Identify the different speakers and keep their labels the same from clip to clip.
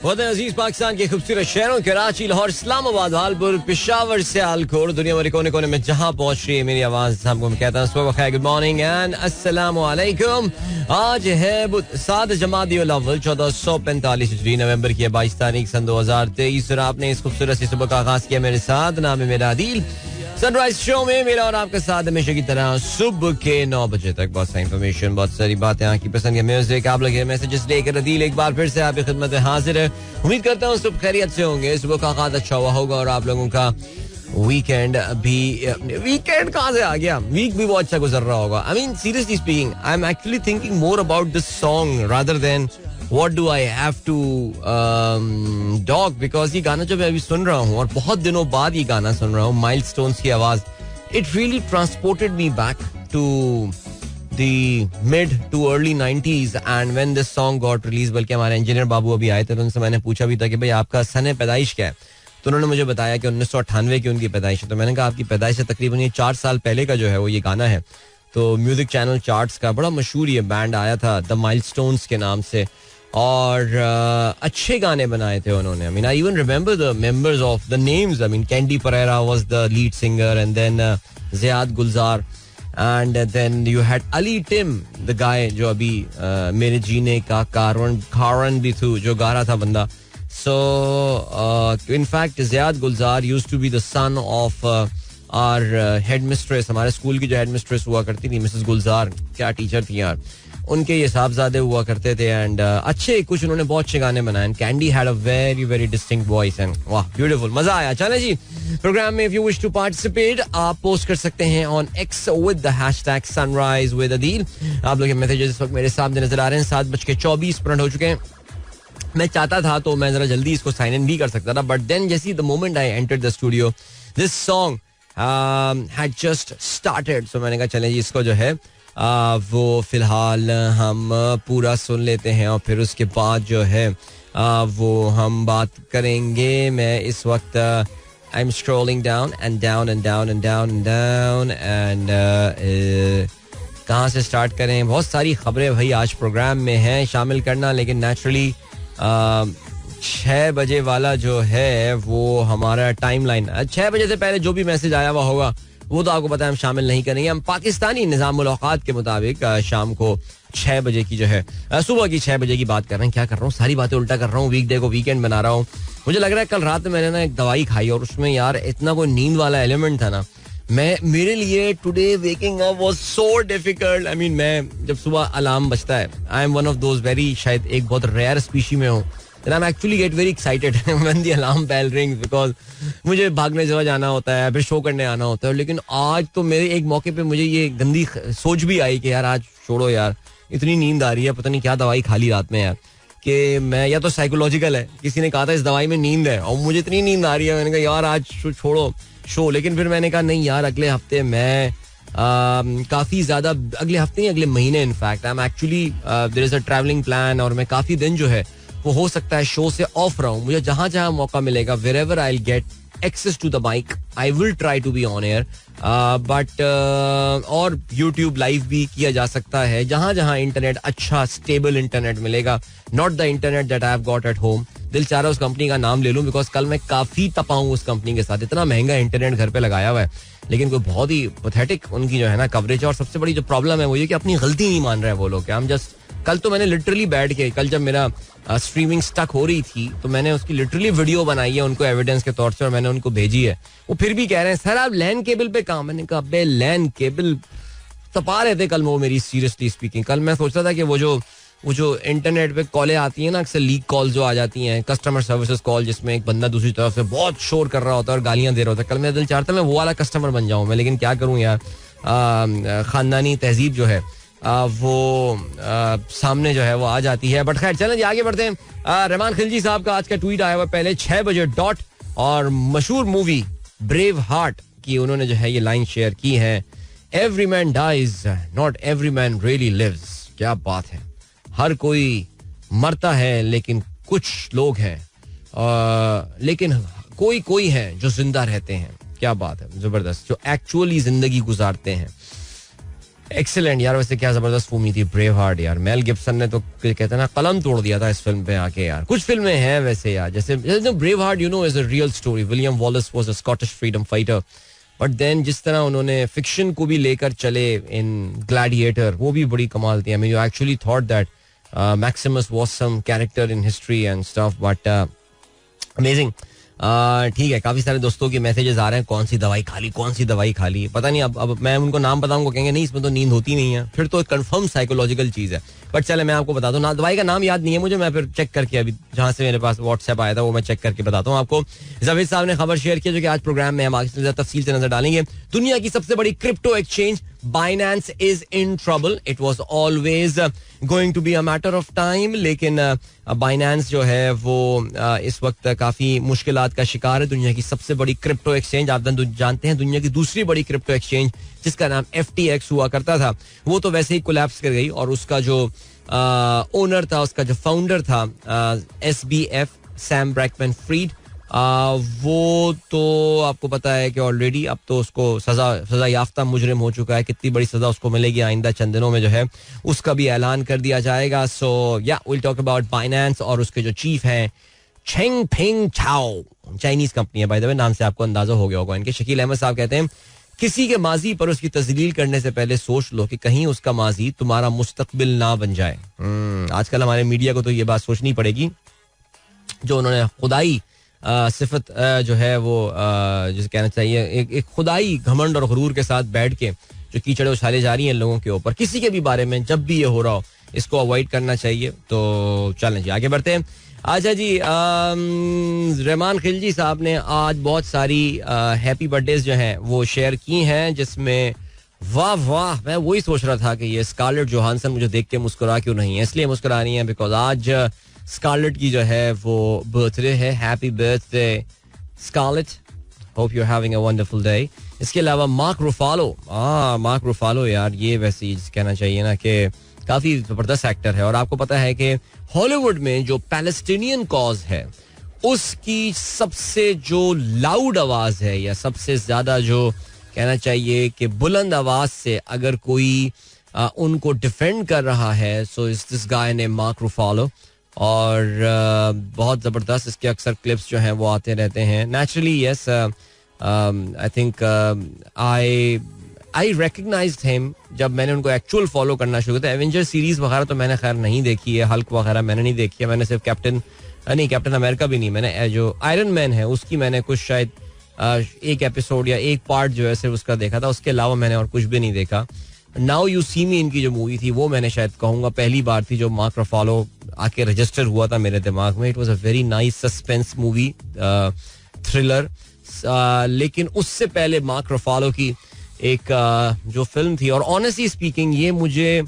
Speaker 1: बहुत अजीज पाकिस्तान के खूबसूरत शहरों कराची, लाहौर, इस्लामाबाद, भालपुर, पेशावर, सियालकोट, दुनिया भर कोने कोने में जहां पहुंच रही है मेरी आवाज, सबको मैं कहता हूं सुबह खैर, गुड मॉर्निंग एंड अस्सलाम वालेकुम। आज है 7 जमादियुल अव्वल 1445 हिजरी, नवंबर की 22 तारीख सन 2023 और आपने इस खूबसूरत सी सुबह का आगाज किया मेरे साथ। नाम है मेरा आदिल। सनराइज शो में मेरा और आपके साथ हमेशा की तरह सुबह के 9 बजे तक बहुत सारी इन्फॉर्मेशन, बहुत सारी बातें, आपकी पसंद के म्यूजिक, आप लोग मैसेजेस लेकर अदील एक बार फिर से आपकी खिदमत में हाजिर है। उम्मीद करता हूँ सब खैरियत से होंगे, सुबह का आगाज अच्छा हुआ होगा और आप लोगों का वीकेंड कहाँ से आ गया, वीक भी बहुत अच्छा गुजर रहा होगा। I mean seriously speaking, I am actually thinking more about this song rather than What do I have to talk, because ये गाना जो मैं अभी सुन रहा हूँ और बहुत दिनों बाद ये गाना सुन रहा हूँ, माइलस्टोन्स की आवाज, it really transported me back to the mid to early 90s and when this song got released। बल्कि हमारे इंजीनियर बाबू अभी आए थे तो उनसे मैंने पूछा भी था कि भाई आपका सन पैदाइश क्या है, तो उन्होंने मुझे बताया कि 1998 की उनकी पैदाइश है। तो मैंने कहा आपकी पैदाइश से तकरीबन ये 4 साल पहले का जो है वो ये गाना है। तो म्यूजिक चैनल चार्ट्स का बड़ा मशहूर ये बैंड आया था द माइलस्टोन्स के नाम से और अच्छे गाने बनाए थे उन्होंने। I mean I even remember the members of the names. I mean Candy Perera was the lead singer and then Ziyad Gulzar and then you had Ali Tim the guy जो अभी मेरे जीने का कारण भी थू जो गा रहा था बंदा। So in fact Ziyad Gulzar used to be the son of our headmistress, हमारे स्कूल की जो हेड मिस्ट्रेस हुआ करती थी मिसेस गुलजार, क्या टीचर थी यार, उनके ये साहबजादे हुआ करते थे एंड अच्छे कुछ उन्होंने बहुत अच्छे गाने बनाए। Candy had a very very distinct voice and वाह ब्यूटीफुल, मजा आया। चले जी प्रोग्राम में, if you wish to participate आप पोस्ट कर सकते हैं on X with the hashtag sunrise with Adeel. आप लोग के मैसेजेस इस वक्त मेरे सामने नजर आ रहे हैं। 7:24 हो चुके हैं। मैं चाहता था तो मैं जरा जल्दी इसको साइन इन भी कर सकता था, बट देन जैसे the moment I entered the studio this song had just started. So मैंने कहा चले जी इसको जो है वो फिलहाल हम पूरा सुन लेते हैं और फिर उसके बाद जो है वो हम बात करेंगे। मैं इस वक्त I am scrolling down and down and down and down and down and कहाँ से स्टार्ट करें। बहुत सारी खबरें भाई आज प्रोग्राम में हैं, शामिल करना, लेकिन नेचुरली 6 बजे वाला जो है वो हमारा टाइम लाइन, 6 बजे से पहले जो भी मैसेज आया हुआ होगा वो तो आपको पता है हम शामिल नहीं करेंगे। हम पाकिस्तानी निज़ामुल औक़ात के मुताबिक शाम को 6 बजे की जो है सुबह की 6 बजे की बात कर रहे हैं। क्या कर रहा हूँ, सारी बातें उल्टा कर रहा हूँ, वीकडे को वीकेंड बना रहा हूँ। मुझे लग रहा है कल रात में मैंने ना एक दवाई खाई और उसमें यार इतना कोई नींद वाला एलिमेंट था ना, मेरे लिए today waking up was so difficult. I mean मैं जब सुबह अलार्म बजता है, I am one of those very, शायद एक बहुत रेयर स्पीशी में हूँ, then I'm actually get very excited when the alarm bell rings because मुझे भागने जगह जाना होता है, फिर शो करने आना होता है। लेकिन आज तो मेरे एक मौके पे मुझे ये गंदी सोच भी आई कि यार आज छोड़ो यार, इतनी नींद आ रही है, पता नहीं क्या दवाई खा ली रात में यार, कि मैं या तो साइकोलॉजिकल है, किसी ने कहा था इस दवाई में नींद है और मुझे इतनी नींद आ रही है, मैंने कहा यार आज छोड़ो शो। लेकिन फिर मैंने कहा नहीं यार, अगले हफ्ते मैं काफ़ी ज़्यादा, अगले हफ्ते नहीं अगले महीने in fact I am actually there is a travelling plan और मैं काफ़ी दिन जो है वो हो सकता है शो से ऑफ रहा हूँ। मुझे जहां जहां मौका मिलेगा, wherever I'll get access to the mic, I will try to be on air, but और YouTube लाइव भी किया जा सकता है जहां जहां इंटरनेट अच्छा स्टेबल इंटरनेट मिलेगा, not the internet that I have got at home। दिल चाह रहा है उस कंपनी का नाम ले लूं बिकॉज कल मैं काफी तपा हूं उस कंपनी के साथ, इतना महंगा इंटरनेट घर पे लगाया हुआ है, लेकिन कोई बहुत ही पैथेटिक उनकी जो है ना कवरेज है। और सबसे बड़ी जो प्रॉब्लम है वो ये कि अपनी गलती नहीं मान रहे हैं वो लोग। हम जस्ट कल तो मैंने लिटरली बैठ के, कल जब मेरा स्ट्रीमिंग स्टक हो रही थी तो मैंने उसकी लिटरली वीडियो बनाई है उनको एविडेंस के तौर से और मैंने उनको भेजी है। वो फिर भी कह रहे हैं सर आप लैन केबल पे कहाँ, मैंने कहा बे लैन केबल तपा रहे थे कल वो मेरी, सीरियसली स्पीकिंग। कल मैं सोचता था कि वो जो इंटरनेट पे कॉलें आती हैं ना, अक्सर लीक कॉल जो आ जाती हैं, कस्टमर सर्विसेज कॉल, जिसमें एक बंदा दूसरी तरफ से बहुत शोर कर रहा होता है और गालियां दे रहा होता है, कल मेरा दिल चाहता है मैं वो वाला कस्टमर बन जाऊं मैं, लेकिन क्या करूं यार, खानदानी तहजीब जो है वो सामने जो है वो आ जाती है। बट खैर चलें जी आगे बढ़ते हैं। रहमान खिलजी साहब का आज का ट्वीट आया हुआ पहले 6 बजे डॉट और मशहूर मूवी ब्रेव हार्ट की उन्होंने जो है ये लाइन शेयर की है, every man dies not every man really lives. क्या बात है, हर कोई मरता है लेकिन कुछ लोग हैं, लेकिन कोई है जो जिंदा रहते हैं। क्या बात है, जबरदस्त, जो एक्चुअली जिंदगी गुजारते हैं। एक्सीलेंट यार. वैसे क्या जबरदस्त मूवी थी ब्रेव हार्ट यार. मेल गिब्सन ने तो कहते हैं ना कलम तोड़ दिया था इस फिल्म पे आके यार. कुछ फिल्में हैं वैसे यार, जैसे Braveheart you know is a real story. William Wallace was a Scottish freedom fighter, but then जिस तरह उन्होंने फिक्शन को भी लेकर चले इन ग्लैडिएटर, वो भी बड़ी कमाल थी. I mean you actually thought that Maximus was some character in history and stuff, but amazing. ठीक है, काफी सारे दोस्तों के मैसेजेस आ रहे हैं, कौन सी दवाई खा ली, कौन सी दवाई खा ली. पता नहीं, अब मैं उनको नाम बताऊंगा, कहेंगे नहीं इसमें तो नींद होती नहीं है, फिर तो कंफर्म साइकोलॉजिकल चीज है. बट चले मैं आपको बता दूं ना, दवाई का नाम याद नहीं है मुझे, मैं फिर चेक करके अभी जहां से मेरे पास व्हाट्सएप आया था वो मैं चेक करके बताता हूँ आपको. जावेद साहब ने खबर शेयर किया जो कि आज प्रोग्राम में हम आगे तफसील से नजर डालेंगे. दुनिया की सबसे बड़ी crypto exchange Binance is in trouble. It was always going to be a matter of time, लेकिन Binance जो है वो इस वक्त काफी मुश्किलात का शिकार है. दुनिया की सबसे बड़ी क्रिप्टो एक्सचेंज, आप जानते हैं दुनिया की दूसरी बड़ी क्रिप्टो एक्सचेंज जिसका नाम FTX हुआ करता था, वो तो वैसे ही कोलैप्स कर गई. और उसका जो ओनर था, उसका जो फाउंडर था SBF सैम ब्रैकमैन फ्रीड, वो तो आपको पता है कि ऑलरेडी अब तो उसको सजा याफ्ता मुजरिम हो चुका है. कितनी बड़ी सजा उसको मिलेगी आइंदा चंद दिनों में जो है उसका भी ऐलान कर दिया जाएगा. सो या विल टॉक अबाउट बाइनेंस और उसके जो चीफ हैं चेंगफेंग चाओ. चाइनीज कंपनी है बाय द वे, नाम से आपको अंदाजा हो गया होगा इनके. शकील अहमद साहब कहते हैं किसी के माजी पर उसकी तजलील करने से पहले सोच लो कि कहीं उसका माजी तुम्हारा मुस्तकबिल ना बन जाए. आजकल हमारे मीडिया को तो ये बात सोचनी पड़ेगी, जो उन्होंने खुदाई सिफत जो है वो जिसे कहना चाहिए एक खुदाई घमंड और गुरूर के साथ बैठ के जो कीचड़ उछाले जा रही हैं लोगों के ऊपर, किसी के भी बारे में जब भी ये हो रहा हो इसको अवॉइड करना चाहिए. तो चलें जी आगे बढ़ते हैं. अच्छा जी, रहमान खिलजी साहब ने आज बहुत सारी हैप्पी बर्थडेज जो हैं वो शेयर की हैं, जिसमें वाह वाह, मैं वही सोच रहा था कि ये स्कारलेट जोहानसन मुझे देख के मुस्कुरा क्यों नहीं है. इसलिए मुस्कुरा रही है बिकॉज आज स्कारलेट की जो है वो बर्थडे है. Happy birthday Scarlett, hope you are having a wonderful day. इसके अलावा मार्क रूफालो यार, ये वैसे कहना चाहिए ना कि काफी जबरदस्त एक्टर है. और आपको पता है कि हॉलीवुड में जो पैलेस्टीनियन कॉज है उसकी सबसे जो लाउड आवाज है या सबसे ज्यादा जो कहना चाहिए कि बुलंद आवाज से अगर कोई उनको डिफेंड कर रहा है, so is this guy name Mark Ruffalo. और बहुत ज़बरदस्त इसके अक्सर क्लिप्स जो हैं वो आते रहते हैं. Naturally yes, I think I recognised him जब मैंने उनको एक्चुअल फॉलो करना शुरू किया. एवेंजर सीरीज वगैरह तो मैंने खैर नहीं देखी है, हल्क वगैरह मैंने नहीं देखी है. मैंने सिर्फ कैप्टन अमेरिका भी नहीं, मैंने जो आयरन मैन है उसकी मैंने कुछ शायद एक एपिसोड या एक पार्ट जो है सिर्फ उसका देखा था. उसके अलावा मैंने और कुछ भी नहीं देखा. नाउ यू सी मी इनकी जो मूवी थी वो मैंने शायद कहूँगा पहली बार थी जो मार्क रूफालो आके रजिस्टर हुआ था मेरे दिमाग में. It was a very nice suspense movie, thriller. लेकिन उससे पहले मार्क रूफालो की एक जो फिल्म थी, और ऑनेस्टली स्पीकिंग ये मुझे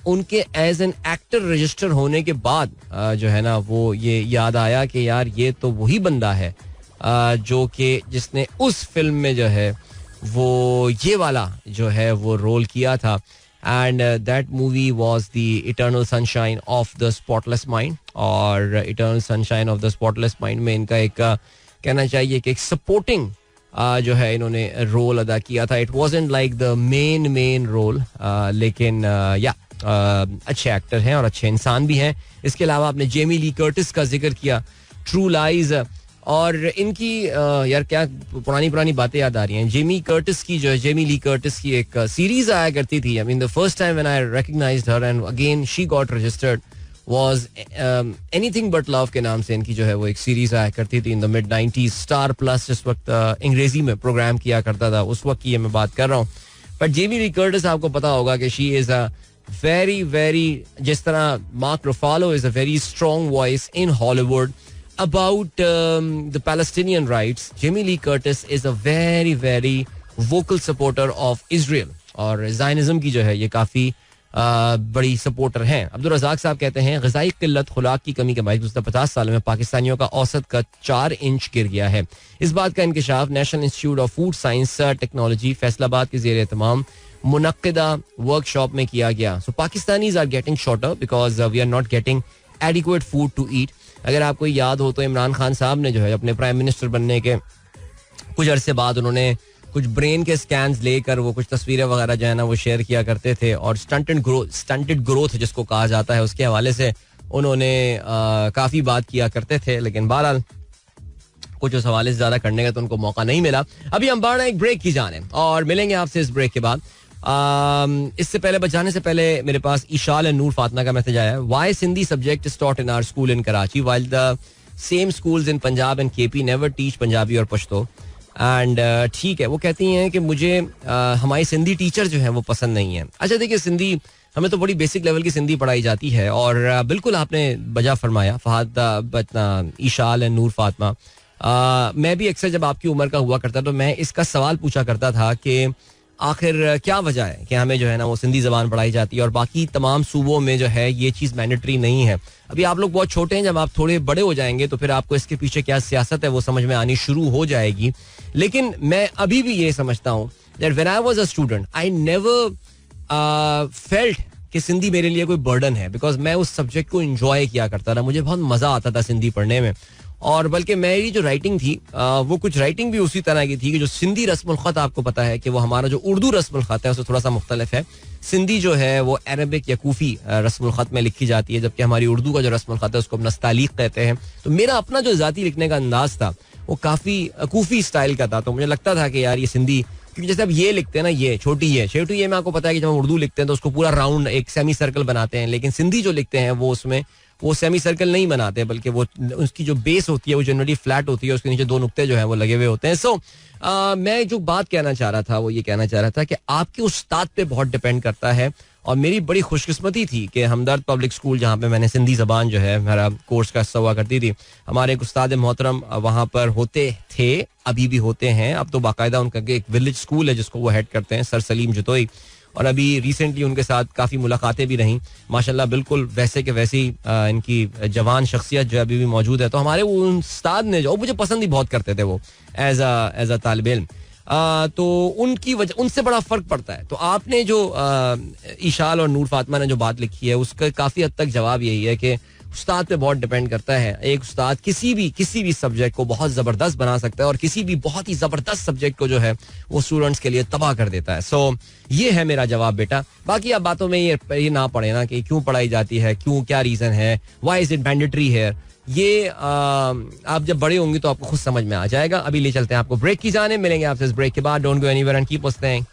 Speaker 1: उनके एज एन एक्टर रजिस्टर होने के बाद जो है ना वो ये याद आया कि यार ये तो वही बंदा है जो कि जिसने उस फिल्म में जो है वो ये वाला जो है वो रोल किया था. And that movie was the eternal sunshine of the spotless mind. और eternal sunshine of the spotless mind में इनका एक कहना चाहिए कि एक सपोर्टिंग जो है इन्होंने रोल अदा किया था. It wasn't like the main role, लेकिन या अच्छे एक्टर हैं और अच्छे इंसान भी हैं. इसके अलावा आपने जेमी ली कर्टिस का जिक्र किया, ट्रू लाइज. और इनकी यार क्या पुरानी बातें याद आ रही हैं. जेमी ली कर्टिस की एक सीरीज आया करती थी. I mean the first time when I recognised her and again she got registered was anything but love के नाम से इनकी जो है वो एक सीरीज आया करती थी in the mid 90s. Star plus जिस वक्त अंग्रेजी में प्रोग्राम किया करता था उस वक्त की मैं बात कर रहा हूँ. बट जेमी ली कर्टिस आपको पता होगा कि शी इज अ वेरी जिस तरह Mark Ruffalo is a very strong voice in Hollywood about the Palestinian rights, Jamie Lee Curtis is a very vocal supporter of Israel. और Zionism की जो है ये काफ़ी बड़ी सपोर्टर हैं. अब्दुल रज़ाक साहब कहते हैं ग़िज़ाई क़िल्लत खुराक की कमी के बायस गुज़श्ता 50 साल में पाकिस्तानियों का औसत का 4 इंच गिर गया है. इस बात का इंकिशाफ national institute of food science technology Faisalabad के ज़ेर एहतमाम मुनक्किदा वर्कशॉप में किया गया. So Pakistanis are getting shorter because we are not getting adequate food to eat. अगर आपको याद हो तो इमरान खान साहब ने जो है अपने प्राइम मिनिस्टर बनने के कुछ अरसे बाद उन्होंने कुछ ब्रेन के स्कैन्स लेकर वो कुछ तस्वीरें वगैरह जो है ना वो शेयर किया करते थे, और स्टंटेड ग्रोथ जिसको कहा जाता है उसके हवाले से उन्होंने काफ़ी बात किया करते थे, लेकिन बहरहाल कुछ उस हवाले से ज़्यादा करने का तो उनको मौका नहीं मिला. अभी हम बढ़ रहे हैं एक ब्रेक की जाने और मिलेंगे आपसे इस ब्रेक के बाद. इससे पहले बचाने से पहले मेरे पास ईशाल एंड नूर फातिमा का मैसेज आया है. Why Sindhi subject is taught in our school in Karachi while the same schools in Punjab and KP never teach Punjabi और पश्तो. एंड ठीक है, वो कहती हैं कि मुझे हमारी सिंधी टीचर जो है वो पसंद नहीं है. अच्छा देखिए, सिंधी हमें तो बड़ी बेसिक लेवल की सिंधी पढ़ाई जाती है, और बिल्कुल आपने बजा फरमाया फहद, ईशाल एंड नूर फातिमा. मैं भी अक्सर जब आपकी उम्र का हुआ करता तो मैं इसका सवाल पूछा करता था कि आखिर क्या वजह है कि हमें जो है ना वो सिंधी जबान पढ़ाई जाती है और बाकी तमाम सूबों में जो है ये चीज़ मैंडेटरी नहीं है. अभी आप लोग बहुत छोटे हैं, जब आप थोड़े बड़े हो जाएंगे तो फिर आपको इसके पीछे क्या सियासत है वो समझ में आनी शुरू हो जाएगी. लेकिन मैं अभी भी ये समझता हूँ that when I was a student I never felt कि सिंधी मेरे लिए कोई बर्डन है, बिकॉज मैं उस सब्जेक्ट को एंजॉय किया करता था. मुझे बहुत मजा आता था सिंधी पढ़ने में, और बल्कि मेरी जो राइटिंग थी वो कुछ राइटिंग भी उसी तरह की थी कि जो सिंधी रस्मुल ख़त, आपको पता है कि वो हमारा जो उर्दू रस्मुल ख़त है उससे थोड़ा सा मुख्तलिफ है. सिंधी जो है वो अरबिक या कूफी रस्मुल ख़त में लिखी जाती है, जबकि हमारी उर्दू का जो रस्मुल ख़त है उसको हम नस्तालीक कहते हैं. तो मेरा अपना जो ज़ाती लिखने का अंदाज था वो काफ़ी कूफी स्टाइल का था. तो मुझे लगता था कि यार ये सिंधी, क्योंकि जैसे अब ये लिखते हैं ना, ये छोटी ये में आपको पता है कि जब हम उर्दू लिखते हैं तो उसको पूरा राउंड एक सेमी सर्कल बनाते हैं, लेकिन सिंधी जो लिखते हैं वो उसमें वो सेमी सर्कल नहीं बनाते, बल्कि वो उसकी जो बेस होती है वो जनरली फ्लैट होती है, उसके नीचे दो नुक्ते जो है वो लगे हुए होते हैं. सो मैं जो बात कहना चाह रहा था वो ये कहना चाह रहा था कि आपके उस्ताद पे बहुत डिपेंड करता है. और मेरी बड़ी खुशकिस्मती थी कि हमदर्द पब्लिक स्कूल, जहाँ पे मैंने सिंधी जबान जो है मेरा कोर्स का हिस्सा हुआ करती थी, हमारे एक उस्ताद मोहतरम वहाँ पर होते थे, अभी भी होते हैं. अब तो बाकायदा उनका एक विलेज स्कूल है जिसको वो हेड करते हैं, सर सलीम जतोई. और अभी रिसेंटली उनके साथ काफ़ी मुलाकातें भी रहीं माशाल्लाह, बिल्कुल वैसे के वैसी इनकी जवान शख्सियत जो अभी भी मौजूद है. तो हमारे वो उस्ताद ने जो मुझे पसंद ही बहुत करते थे वो एज अ तालिब इल्म, तो उनकी वजह उनसे बड़ा फ़र्क पड़ता है. तो आपने जो ईशाल और नूर फातिमा ने जो बात लिखी है उसका काफ़ी हद तक जवाब यही है कि उस्ताद पे बहुत डिपेंड करता है. एक उस्ताद किसी भी सब्जेक्ट को बहुत ज़बरदस्त बना सकता है और किसी भी बहुत ही ज़बरदस्त सब्जेक्ट को जो है वो स्टूडेंट्स के लिए तबाह कर देता है. सो ये है मेरा जवाब बेटा. बाकी आप बातों में ये ना पड़े ना कि क्यों पढ़ाई जाती है, क्यों, क्या रीज़न है, why is it mandatory here. ये आप जब बड़े होंगे तो आपको खुद समझ में आ जाएगा. अभी ले चलते हैं आपको ब्रेक की जाने. मिलेंगे आपसे इस ब्रेक के बाद. Don't go anywhere and keep listening.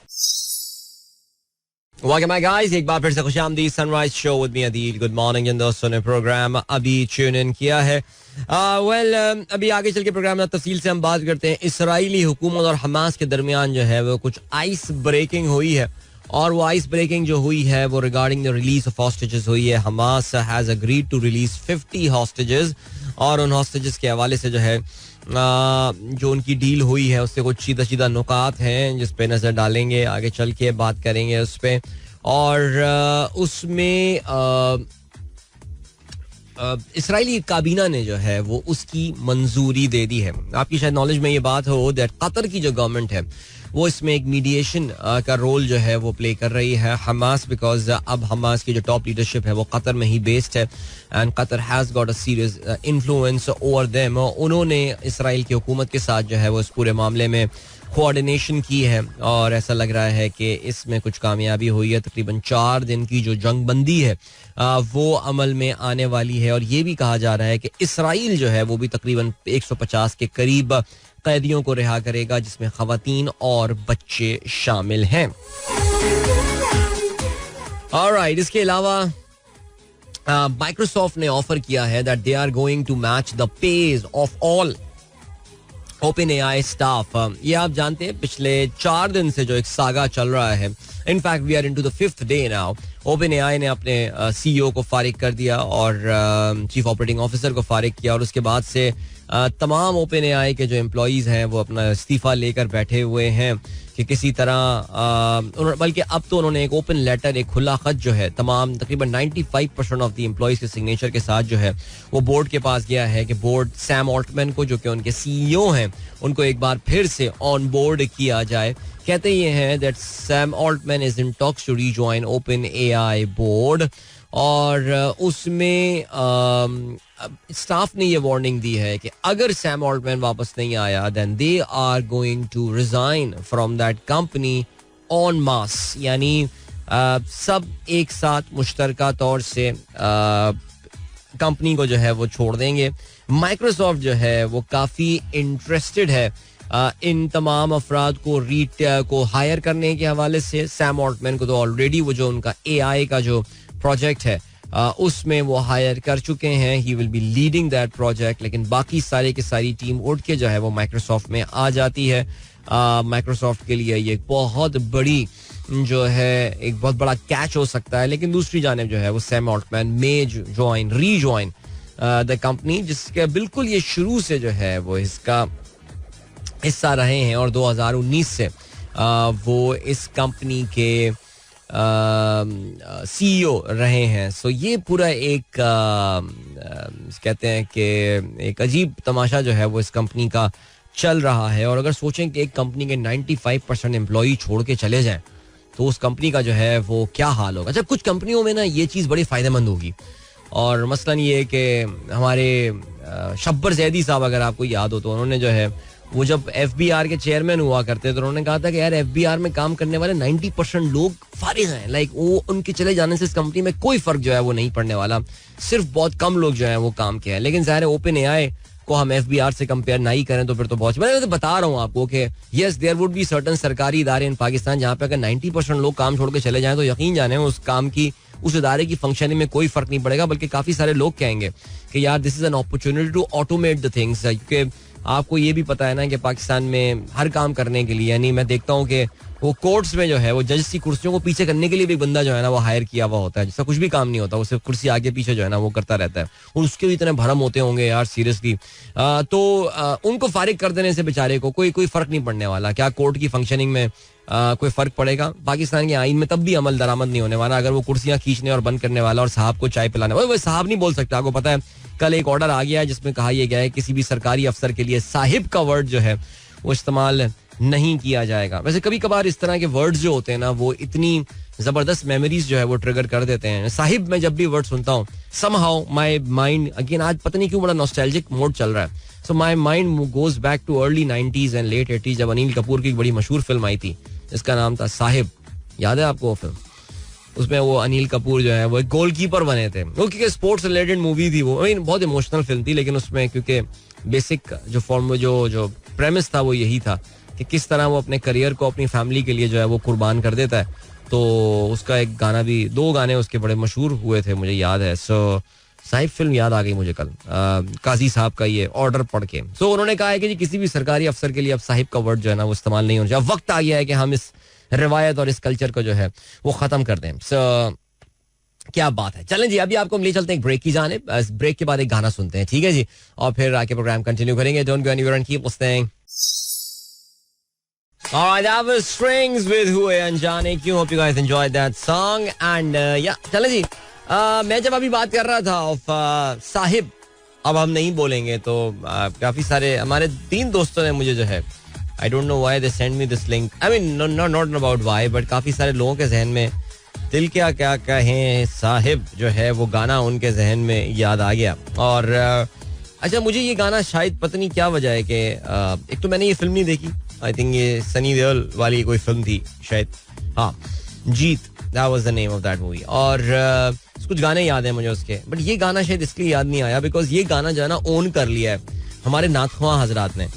Speaker 1: Welcome back guys, एक बार फिर से खुशामदीद sunrise show with me Adeel. Good morning जिन दोस्तों ने प्रोग्राम अभी ट्यून इन किया है. अभी आगे चल के प्रोग्राम में तफसील से हम बात करते हैं. इसराइली हुकूमत और हमास के दरमियान जो है वो कुछ आइस ब्रेकिंग हुई है, और वो आइस ब्रेकिंग जो हुई है वो regarding the release of hostages हुई है. Hamas has agreed to release 50 hostages, और उन हॉस्टेजेस के हवाले से जो है जो उनकी डील हुई है उससे कुछ सीधा नुकात हैं जिस पे नजर डालेंगे, आगे चल के बात करेंगे उस पे. और उसमें इसराइली काबीना ने जो है वो उसकी मंजूरी दे दी है. आपकी शायद नॉलेज में ये बात हो दैट कतर की जो गवर्नमेंट है वो इसमें एक मीडिएशन का रोल जो है वो प्ले कर रही है हमास, बिकॉज अब हमास की जो टॉप लीडरशिप है वो कतर में ही बेस्ड है, and Qatar has got a serious influence over them. Israel Israel की हुकूमत के साथ जो है वो इस पूरे मामले में कोऑर्डिनेशन की है, और ऐसा लग रहा है कि इसमें कुछ कामयाबी हुई है. तकरीबन 4 दिन की जो जंग बंदी है वो अमल में आने वाली है, और ये भी कहा जा रहा है कि इसराइल जो है वो भी तकरीबन 150 के करीब कैदियों को रिहा करेगा, जिसमें खवातीन और बच्चे शामिल हैं. ऑलराइट, इसके अलावा माइक्रोसॉफ्ट ने ऑफर किया है that they are going to match the pay of all OpenAI staff. ये आप जानते हैं पिछले 4 दिन से जो एक सागा चल रहा है, in fact we are into the 5th day now. OpenAI ने अपने CEO को फारिग कर दिया और चीफ ऑपरेटिंग ऑफिसर को फारिग किया, और उसके बाद से तमाम OpenAI के जो एम्प्लॉयज़ हैं वो अपना इस्तीफ़ा लेकर बैठे हुए हैं कि किसी तरह, बल्कि अब तो उन्होंने एक ओपन लेटर, एक खुला खत जो है तमाम तकरीबन 95% ऑफ द एम्प्लॉयज़ के सिग्नेचर के साथ जो है वो बोर्ड के पास गया है कि बोर्ड सैम ऑल्टमैन को, जो कि उनके CEO हैं, उनको एक बार फिर से ऑन बोर्ड किया जाए. कहते ये हैं that Sam Altman is in talks to rejoin OpenAI board. और उसमें स्टाफ ने ये वार्निंग दी है कि अगर सैम ऑल्टमैन वापस नहीं आया then they are going to resign from that company en masse, यानी सब एक साथ मुश्तरका तौर से कंपनी को जो है वो छोड़ देंगे. माइक्रोसॉफ्ट जो है वो काफ़ी इंटरेस्टेड है इन तमाम अफराद को हायर करने के हवाले से. सैम ऑल्टमैन को तो ऑलरेडी वो जो उनका AI का जो प्रोजेक्ट है उसमें वो हायर कर चुके हैं. He will be leading that project. लेकिन बाकी सारे की सारी टीम उठ के जो है वो माइक्रोसॉफ्ट में आ जाती है. माइक्रोसॉफ्ट के लिए ये बहुत बड़ी जो है एक बहुत बड़ा कैच हो सकता है. लेकिन दूसरी जानिब जो है वो सैम ऑल्टमैन में रीजॉइन द कंपनी, जिसके बिल्कुल ये शुरू से जो है वो इसका हिस्सा रहे हैं और 2019 से वो इस कंपनी के CEO रहे हैं. सो ये पूरा एक कहते हैं कि एक अजीब तमाशा जो है वो इस कंपनी का चल रहा है. और अगर सोचें कि एक कंपनी के 95% एम्प्लॉई छोड़ के चले जाएं तो उस कंपनी का जो है वो क्या हाल होगा. जब कुछ कंपनियों में ना ये चीज़ बड़ी फ़ायदेमंद होगी. और मसलन ये है कि हमारे शब्बर जैदी साहब, अगर आपको याद हो तो, उन्होंने जो है वो जब FBR के चेयरमैन हुआ करते तो उन्होंने कहा था कि यार FBR में काम करने वाले 90% लोग फारिग हैं. लाइक वो उनके चले जाने से इस कंपनी में कोई फर्क जो है वो नहीं पड़ने वाला. सिर्फ बहुत कम लोग जो है वो काम किए हैं. लेकिन ज़ाहिर है OpenAI को हम FBR से कंपेयर नहीं करें तो फिर तो बहुत. मैं तो बता रहा हूँ आपको कि yes there would be certain सरकारी इदारे इन पाकिस्तान जहाँ पे अगर 90% लोग काम छोड़ के चले जाएं तो यकीन जाने उस काम की, उस इदारे की फंक्शनिंग में कोई फर्क नहीं पड़ेगा. बल्कि काफी सारे लोग कहेंगे कि यार this is an opportunity to automate the things. क्योंकि आपको ये भी पता है ना कि पाकिस्तान में हर काम करने के लिए, यानी मैं देखता हूँ कि वो कोर्ट्स में जो है वो जज की कुर्सियों को पीछे करने के लिए भी बंदा जो है ना वो हायर किया हुआ होता है, जिसका कुछ भी काम नहीं होता, वो सिर्फ कुर्सी आगे पीछे जो है ना वो करता रहता है. और उसके भी इतने भरम होते होंगे यार सीरियसली. तो उनको फारिग कर देने से बेचारे को कोई फर्क नहीं पड़ने वाला. क्या कोर्ट की फंक्शनिंग में कोई फर्क पड़ेगा? पाकिस्तान के आइन में तब भी अमल दरामद नहीं होने वाला अगर वो कुर्सियां खींचने और बंद करने वाला और साहब को चाय पिलाने वाला. वो साहब नहीं बोल सकता. आपको पता है कल एक ऑर्डर आ गया है जिसमें कहा यह गया है किसी भी सरकारी अफसर के लिए साहिब का वर्ड जो है वो इस्तेमाल नहीं किया जाएगा. वैसे कभी कभार इस तरह के वर्ड्स जो होते हैं ना वो इतनी जबरदस्त मेमोरीज जो है वो ट्रिगर कर देते हैं. साहिब मैं जब भी वर्ड सुनता हूँ समहाउ माय माइंड अगेन, आज पता नहीं क्यों बड़ा नॉस्टैल्जिक मोड चल रहा है. So my mind goes back too early 90s and let 80s जब अनिल कपूर की एक बड़ी मशहूर फिल्म आई थी जिसका नाम था साहिब. याद है आपको वो फिल्म? उसमें वो अनिल कपूर जो है वो एक गोलकीपर बने थे. वो क्योंकि स्पोर्ट्स रिलेटेड मूवी थी वो, बहुत इमोशनल फिल्म थी. लेकिन उसमें क्योंकि बेसिक जो फॉर्म जो प्रेमिस था वो यही था कि किस तरह वो अपने करियर को अपनी फैमिली के लिए जो है वो कुर्बान कर देता है. तो उसका एक गाना भी, 2 गाने उसके बड़े मशहूर हुए थे मुझे याद है. सो साहिब फिल्म याद आ गई मुझे कल काजी साहब का ये ऑर्डर पढ़ के. सो उन्होंने कहा है कि जी किसी भी सरकारी अफसर के लिए अब साहिब का वर्ड जो है ना वो इस्तेमाल नहीं होना चाहिए. वक्त आ गया है कि हम इस रिवायत और इस कल्चर को जो है वो खत्म कर दें. सो क्या बात है. चलें जी, अभी आपको हम ले चलते हैं एक ब्रेक की जानिब. ब्रेक के बाद एक गाना सुनते हैं, ठीक है जी, और फिर आके प्रोग्राम कंटिन्यू करेंगे. Don't go anywhere and keep listening. Alright, that was Strings with Hue Anjane. Hope you guys enjoyed that song. And yeah, चलें जी. मैं जब अभी बात कर रहा था ऑफ साहिब, अब हम नहीं बोलेंगे तो काफी सारे हमारे 3 दोस्तों ने मुझे जो है I don't know why they send me this link. I mean not about why, but काफी सारे लोगों के जहन में दिल क्या क्या कहें साहिब जो है वो गाना उनके जहन में याद आ गया. और अच्छा, मुझे ये गाना शायद पता नहीं क्या वजह है कि एक तो मैंने ये फिल्म नहीं देखी. आई थिंक ये सनी देओल वाली कोई फिल्म थी शायद. हाँ, जीत, that was the name of that movie. और कुछ गाने याद हैं मुझे उसके, बट ये गाना शायद इसलिए याद नहीं आया बिकॉज ये गाना जो है ना ओन कर लिया है हमारे नातख्वां हजरात ने.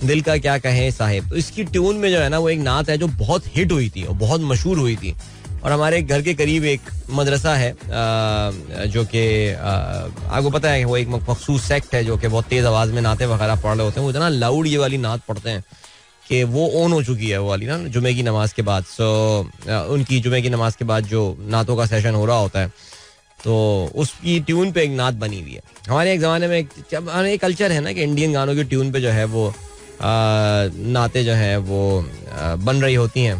Speaker 1: दिल का क्या कहें साहिब, तो इसकी ट्यून में जो है ना वो एक नात है जो बहुत हिट हुई थी और बहुत मशहूर हुई थी. और हमारे घर के करीब एक मदरसा है जो कि आपको पता है वो एक मखसूस सेक्ट है जो कि बहुत तेज आवाज में नाते वगैरह पढ़ रहे होते हैं. वो इतना लाउड ये वाली नात पढ़ते हैं कि वो ऑन हो चुकी है वो वाली ना जुमे की नमाज के बाद. सो उनकी जुमे की नमाज के बाद जो नातों का सेशन हो रहा होता है तो उसकी ट्यून पे एक नात बनी हुई है. हमारे एक ज़माने में एक कल्चर है ना कि इंडियन गानों की ट्यून पे जो है वो नाते जो है वो बन रही होती हैं.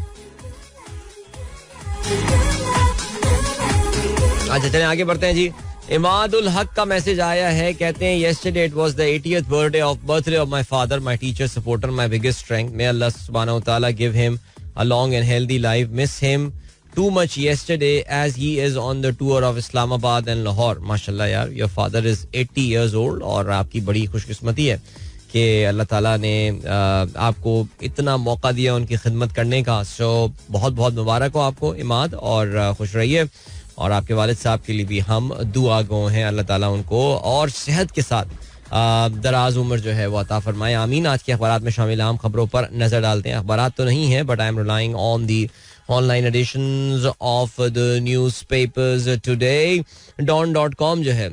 Speaker 1: अच्छा चलें आगे बढ़ते हैं जी. इमादुल हक का मैसेज आया है, कहते हैं yesterday it was the 80th birthday of my father, my teacher, supporter, my biggest strength. May Allah subhanahu wa ta'ala give him a long and healthy life. Miss him too much yesterday as he is on the tour of Islamabad and Lahore. माशाल्लाह यार, your father is 80 years old और आपकी बड़ी खुशकिस्मती है कि अल्लाह ताला ने आपको इतना मौका दिया उनकी खिदमत करने का. सो बहुत बहुत मुबारक हो आपको इमाद, और खुश रहिए. और आपके वालिद साहब के लिए भी हम दुआ गो हैं, अल्लाह ताला उनको और सेहत के साथ दराज उम्र जो है वो अता फरमाए, आमीन. आज के अखबारात में शामिल आम खबरों पर नजर डालते हैं. अखबारात तो नहीं है, but I am relying on the online editions of the newspapers today. Dawn.com जो है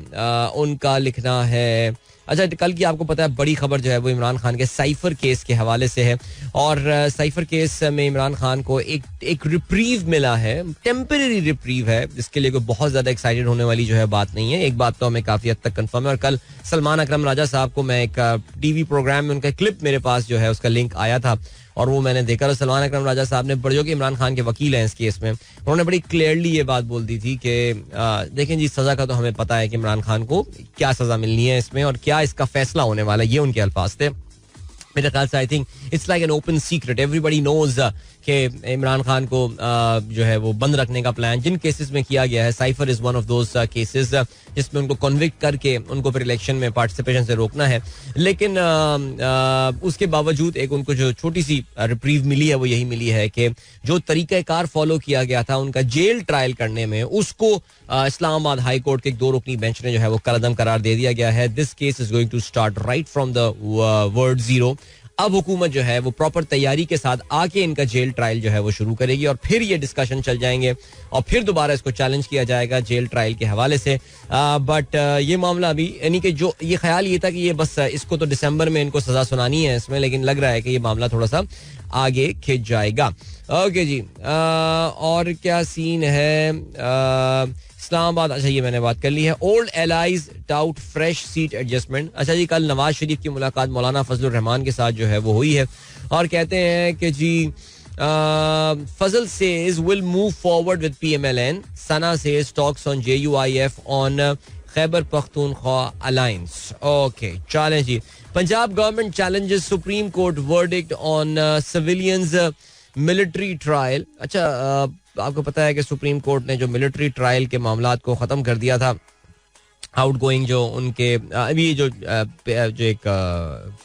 Speaker 1: उनका लिखना है. अच्छा, कल की आपको पता है बड़ी खबर जो है वो इमरान खान के साइफर केस के हवाले से है. और साइफर केस में इमरान खान को एक रिप्रीव मिला है, टेम्पररी रिप्रीव है. इसके लिए कोई बहुत ज्यादा एक्साइटेड होने वाली जो है बात नहीं है. एक बात तो हमें काफी हद तक कंफर्म है. और कल सलमान अकरम राजा साहब को मैं एक टीवी प्रोग्राम में उनका क्लिप मेरे पास जो है उसका लिंक आया था और वो मैंने देखा. सलमान अकरम राजा साहब ने, जो कि इमरान खान के वकील हैं इस केस में, उन्होंने बड़ी क्लियरली ये बात बोल दी थी कि देखें जी, सजा का तो हमें पता है कि इमरान खान को क्या सजा मिलनी है इसमें और क्या इसका फैसला होने वाला है. ये उनके अल्फाज थे. मेरे ख्याल से I think it's like an open secret, everybody knows कि इमरान खान को जो है वो बंद रखने का प्लान जिन केसेस में किया गया है, cipher is one of those cases जिसमें उनको कन्विक्ट करके उनको फिर इलेक्शन में पार्टिसिपेशन से रोकना है. लेकिन उसके बावजूद एक उनको जो छोटी सी रिप्रीव मिली है वो यही मिली है कि जो तरीक़ाकार फॉलो किया गया था उनका जेल ट्रायल करने में, उसको इस्लामाबाद हाई कोर्ट के एक 2 रुकनी बेंच ने जो है वो कलअदम करार दे दिया गया है. This case is going to start right from the word zero. अब हुकूमत जो है वो प्रॉपर तैयारी के साथ आके इनका जेल ट्रायल जो है वो शुरू करेगी और फिर ये डिस्कशन चल जाएंगे और फिर दोबारा इसको चैलेंज किया जाएगा जेल ट्रायल के हवाले से. बट ये मामला अभी, यानी कि जो ये ख्याल ये था कि ये बस इसको तो दिसंबर में इनको सजा सुनानी है इसमें, लेकिन लग रहा है कि ये मामला थोड़ा सा आगे खिंच जाएगा. ओके जी, और क्या सीन है इस्लामाबाद. अच्छा, ये मैंने बात कर ली है. Old allies taut fresh seat adjustment. अच्छा जी, कल नवाज शरीफ की मुलाकात मौलाना फजलुर रहमान के साथ जो है वो हुई है और कहते हैं कि जी Fazl says will move forward with PMLN. Sana says talks on JUIF on Khyber Pakhtunkhwa alliance. Okay, चलें जी. Punjab government challenges supreme court verdict on civilians military trial. अच्छा, आपको पता है कि सुप्रीम कोर्ट ने जो मिलिट्री ट्रायल के मामलात को ख़त्म कर दिया था. आउटगोइंग जो उनके अभी जो एक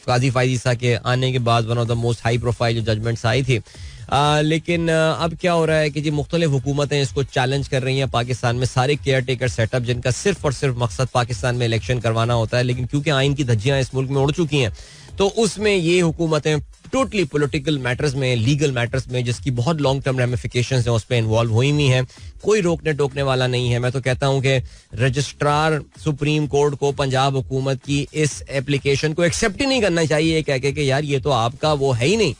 Speaker 1: काजी फायद ईसा के आने के बाद one of the most high profile जो जजमेंट्स आई थी. लेकिन अब क्या हो रहा है कि जी मुख्तलिफ हुकूमतें इसको चैलेंज कर रही हैं. पाकिस्तान में सारे केयर टेकर सेटअप जिनका सिर्फ और सिर्फ मकसद पाकिस्तान में इलेक्शन करवाना होता है, लेकिन क्योंकि आइन की धज्जियां इस मुल्क में उड़ चुकी हैं तो उसमें ये हुकूमतें टोटली पॉलिटिकल मैटर्स में, लीगल मैटर्स में, जिसकी बहुत लॉन्ग टर्म रेमिफिकेशंस हैं, उस पर इन्वॉल्व हुई हुई हैं. कोई रोकने टोकने वाला नहीं है. मैं तो कहता हूं कि रजिस्ट्रार सुप्रीम कोर्ट को पंजाब हुकूमत की इस एप्लीकेशन को एक्सेप्ट ही नहीं करना चाहिए कह के कि यार ये तो आपका वो है ही नहीं,